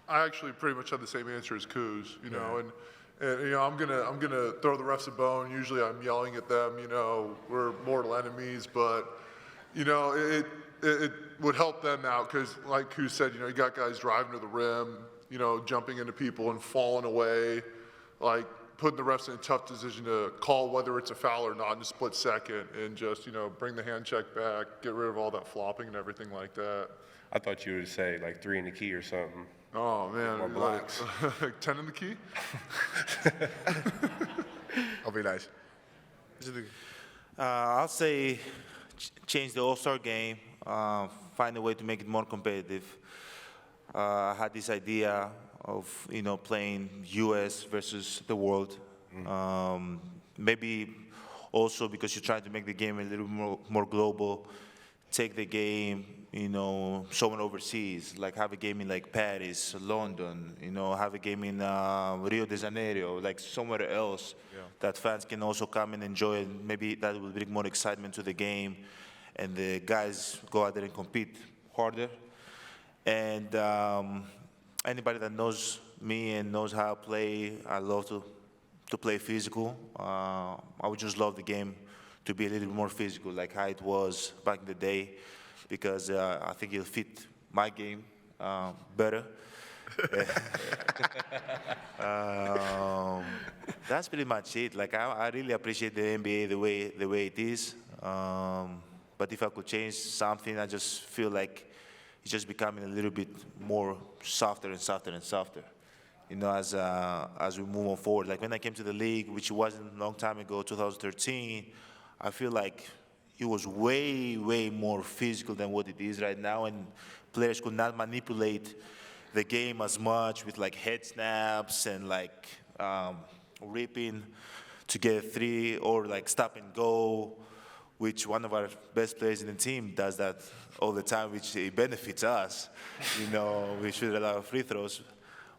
I actually pretty much had the same answer as Kuz, and I'm gonna throw the refs a bone. Usually I'm yelling at them, we're mortal enemies, but it would help them out because, like Kuz said, you got guys driving to the rim, jumping into people and falling away, like putting the refs in a tough decision to call whether it's a foul or not in a split second, and just bring the hand check back, get rid of all that flopping and everything like that. I thought you would say like 3 in the key or something. Oh man, More blocks. like 10 in the key. I'll be nice. I'll say change the All-Star game, find a way to make it more competitive. I had this idea of, playing U.S. versus the world. Maybe also because you're trying to make the game a little more global, take the game, somewhere overseas, like have a game in like Paris, London, have a game in Rio de Janeiro, like somewhere else that fans can also come and enjoy it. Maybe that will bring more excitement to the game, and the guys go out there and compete harder. And anybody that knows me and knows how I play, I love to play physical. I would just love the game to be a little bit more physical, like how it was back in the day, because I think it'll fit my game better. That's pretty much it. Like I really appreciate the NBA the way it is. But if I could change something, I just feel like it's just becoming a little bit more softer and softer and softer. As we move on forward. Like when I came to the league, which wasn't a long time ago, 2013, I feel like it was way, way more physical than what it is right now, and players could not manipulate the game as much with like head snaps and like ripping to get a 3 or like stop and go, which one of our best players in the team does that all the time, which it benefits us. We shoot a lot of free throws,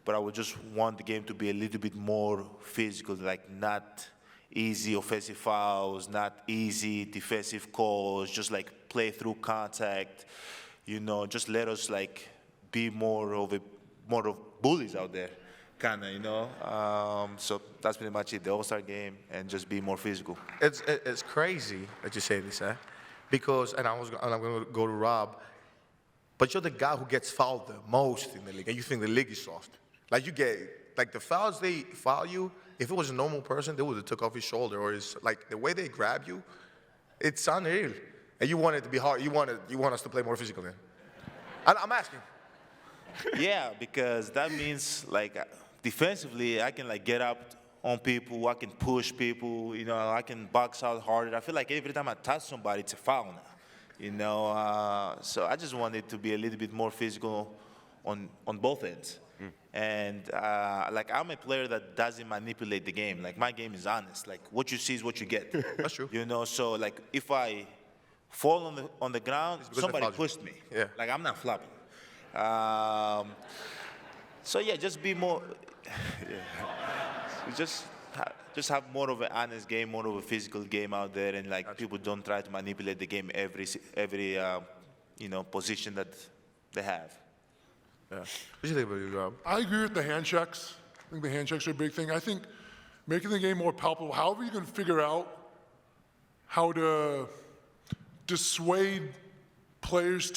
but I would just want the game to be a little bit more physical, like not easy offensive fouls, not easy defensive calls, just like play through contact, just let us like be more of bullies out there, kinda, so that's pretty much it, the All-Star game, and just be more physical. It's crazy that you say this, because, and I'm going to go to Rob, but you're the guy who gets fouled the most in the league, and you think the league is soft. Like you get, like the fouls they foul you, if it was a normal person, they would have took off his shoulder, or like the way they grab you, it's unreal. And you want it to be hard. You want us to play more physical then. I'm asking. Yeah, because that means like defensively, I can like get up on people, I can push people, I can box out harder. I feel like every time I touch somebody, it's a foul now. So I just want it to be a little bit more physical on both ends. And like I'm a player that doesn't manipulate the game. Like my game is honest. Like what you see is what you get. That's true. So like if I fall on the ground, somebody pushed me. Yeah. Like I'm not flopping. So yeah, just be more. Just have more of an honest game, more of a physical game out there, and like people don't try to manipulate the game every position that they have. Yeah. What do you think about you, Rob? I agree with the hand checks. I think the hand checks are a big thing. I think making the game more palpable, however you can figure out how to dissuade players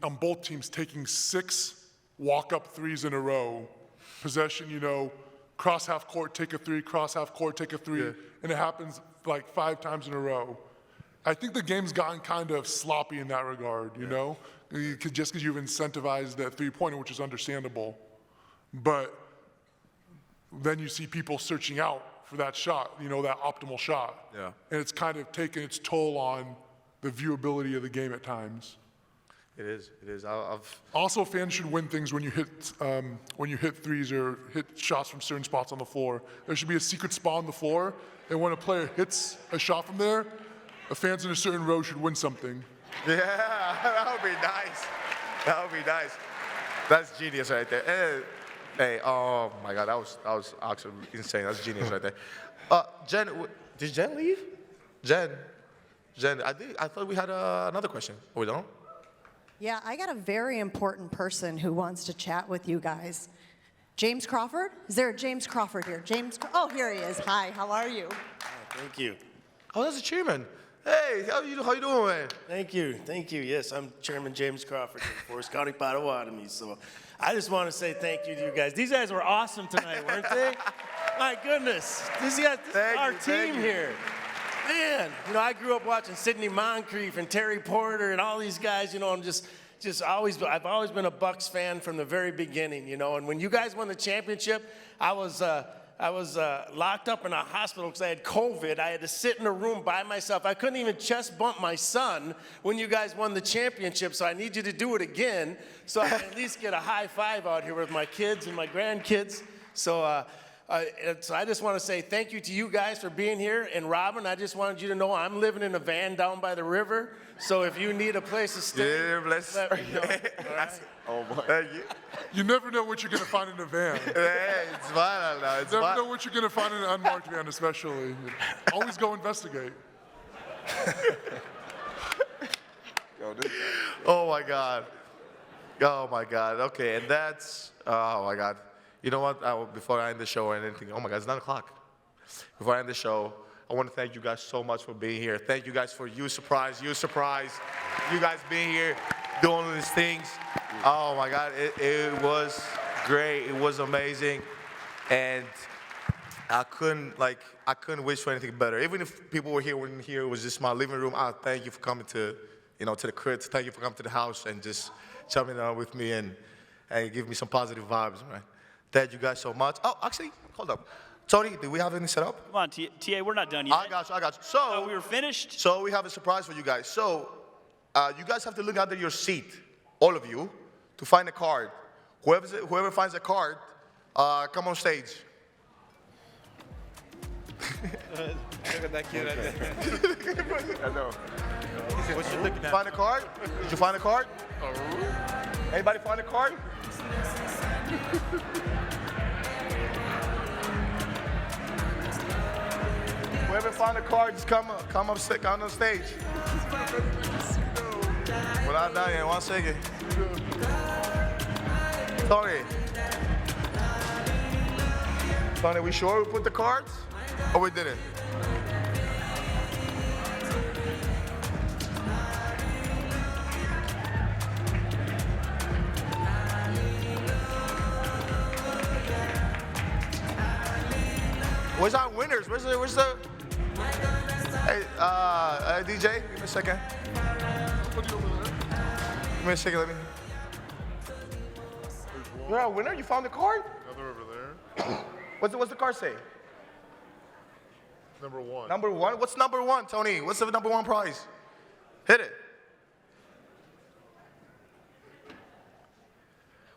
on both teams taking 6 walk-up threes in a row. Possession, cross half court, take a 3, cross half court, take a 3, and it happens like 5 times in a row. I think the game's gotten kind of sloppy in that regard, just because you've incentivized that three-pointer, which is understandable. But then you see people searching out for that shot, that optimal shot. Yeah. And it's kind of taken its toll on the viewability of the game at times. It is. Also, fans should win things when you hit threes or hit shots from certain spots on the floor. There should be a secret spot on the floor, and when a player hits a shot from there, fans in a certain row should win something. Yeah, that would be nice. That would be nice. That's genius right there. Hey, oh my God, that was actually insane. That's genius right there. Jen, did Jen leave? Jen, I thought we had another question. Oh, we don't? Yeah, I got a very important person who wants to chat with you guys. James Crawford? Is there a James Crawford here? Oh, here he is. Hi, how are you? Thank you. Oh, that's the chairman. Hey, how you doing, man? Thank you. Yes, I'm Chairman James Crawford of Forest County, Potawatomi. So I just want to say thank you to you guys. These guys were awesome tonight, weren't they? My goodness, this is our team here. Man, I grew up watching Sidney Moncrief and Terry Porter and all these guys. I'm just I've always been a Bucks fan from the very beginning. And when you guys won the championship, I was locked up in a hospital because I had COVID. I had to sit in a room by myself. I couldn't even chest bump my son when you guys won the championship, so I need you to do it again so I can at least get a high five out here with my kids and my grandkids. So I just want to say thank you to you guys for being here. And Robin, I just wanted you to know I'm living in a van down by the river, so if you need a place to stay, let me know. All right? Oh, boy. You never know what you're going to find in a van. Hey, it's fine now. You never know what you're going to find in an unmarked van, especially. Always go investigate. Oh, my God. Oh, my God. Okay, and that's, oh, my God. You know what? Before I end the show or anything, oh, my God, it's 9 o'clock. Before I end the show, I want to thank you guys so much for being here. Thank you guys for you guys being here, doing all these things. Oh my God, it was great. It was amazing, and I couldn't wish for anything better. Even if people were here, weren't here, it was just my living room. I thank you for coming to the crib. Thank you for coming to the house and just jumping on with me and give me some positive vibes, right? Thank you guys so much. Oh, actually, hold up. Tony, do we have any set up? Come on, TA, we're not done yet. I got you. So we were finished? So we have a surprise for you guys. So you guys have to look under your seat, all of you, to find a card. Whoever finds a card, come on stage. Look at that kid right there. I know. What you looking at? Find a card? Did you find a card? Anybody find a card? Whoever find a card, just come on stage. We're not done yet. 1 second. Tony, we sure we put the cards? Or we didn't? Where's our winners? Where's the? Hey, DJ, give me a second. Give me a second, let me. You're our winner? You found the card? Another over there. What's the card say? Number 1. Number 1? What's number 1, Tony? What's the number 1 prize? Hit it.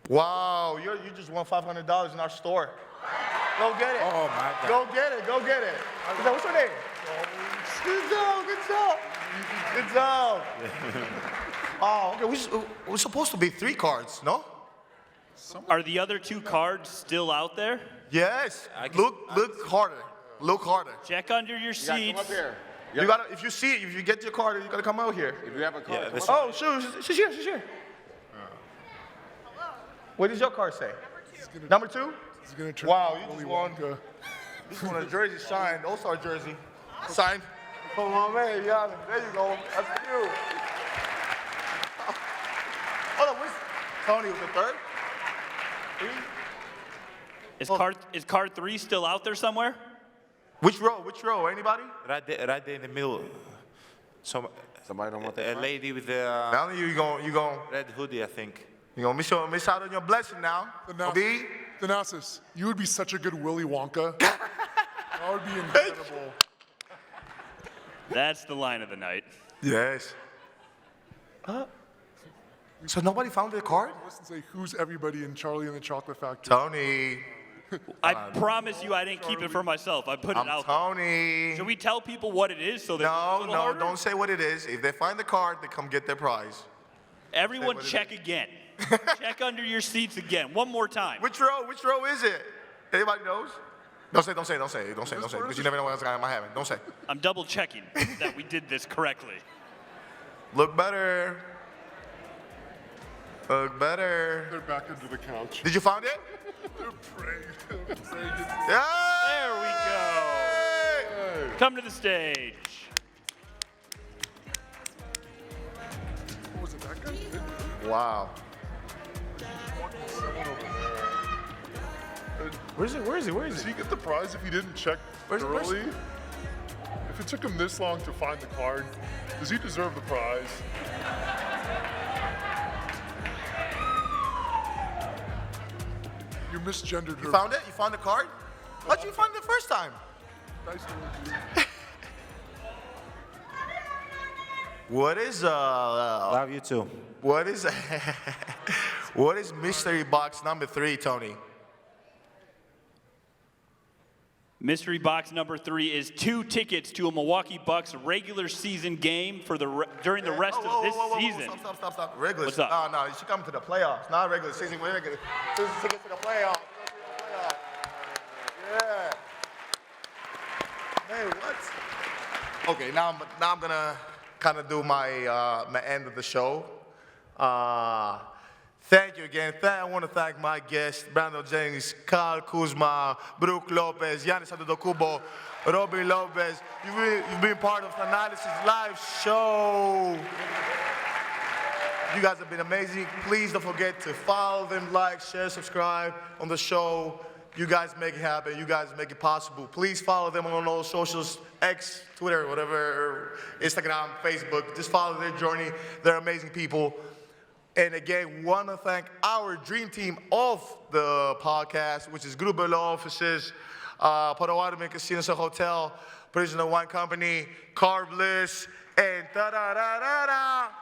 Wow, you just won $500 in our store. Go get it. Oh, my God. Go get it. What's your name? Good job. Oh, okay. We're supposed to be 3 cards, no? Are the other 2 cards still out there? Yes. Look harder. Look harder. Check under your seats. Come up here. You gotta, if you get your card, you gotta come out here. If you have a card, oh, sure, she's here. What does your card say? Number 2? Wow, you just won. This one a jersey signed, All-Star jersey. Signed. Come on, man, yeah, there you go. That's you. Hold on, where's Tony with the 3rd? 3? Is card 3 still out there somewhere? Which row? Anybody? Right there in the middle. Somebody don't want that. A lady with the now you going red hoodie, I think. You gonna miss out on your blessing now. Thanasis, you would be such a good Willy Wonka. That would be incredible. That's the line of the night. Yes. So nobody found the card? Listen, say who's everybody in Charlie and the Chocolate Factory? Tony. I promise you I didn't keep it for myself. I put it out Tony. there. Should we tell people what it is so they No, don't say what it is. If they find the card, they come get their prize. Everyone check again. Check under your seats again. One more time. Which row is it? Anybody knows? Don't say, because you never know what else might happen. Don't say. I'm double checking that we did this correctly. Look better. They're back under the couch. Did you find it? They're praying. There we go. Come to the stage. Wow. Where is he? Does he get the prize if he didn't check early? If it took him this long to find the card, does he deserve the prize? You misgendered her. You found it? You found the card? How'd you find it the first time? Nice to meet you. What is Love you too. What is what is mystery box number 3, Tony? Mystery box number 3 is 2 tickets to a Milwaukee Bucks regular season game for during the rest of this season. Stop. Regular. What's up? No, you should come to the playoffs. Not regular season. We're regular. Season tickets to the playoffs. Yeah. Hey, what? Okay, now I'm gonna kind of do my end of the show. Thank you again. I want to thank my guests, Brandon Jennings, Kuzma, Brook Lopez, Giannis Antetokounmpo, Gruber Lopez. You've been part of Thanalysis live show. You guys have been amazing. Please don't forget to follow them, like, share, subscribe on the show. You guys make it happen. You guys make it possible. Please follow them on all socials, X, Twitter, whatever, Instagram, Facebook. Just follow their journey. They're amazing people. And again, want to thank our dream team of the podcast, which is Gruber Law Offices, Potawatomi Casinos and Hotel, Prisoner Wine Company, Carbliss, and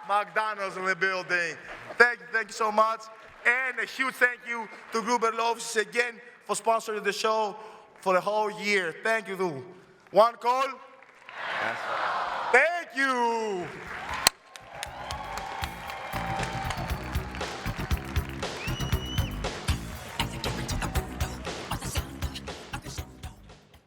McDonald's in the building. Thank you so much. And a huge thank you to Gruber Law Offices again for sponsoring the show for the whole year. Thank you. One call. Thank you.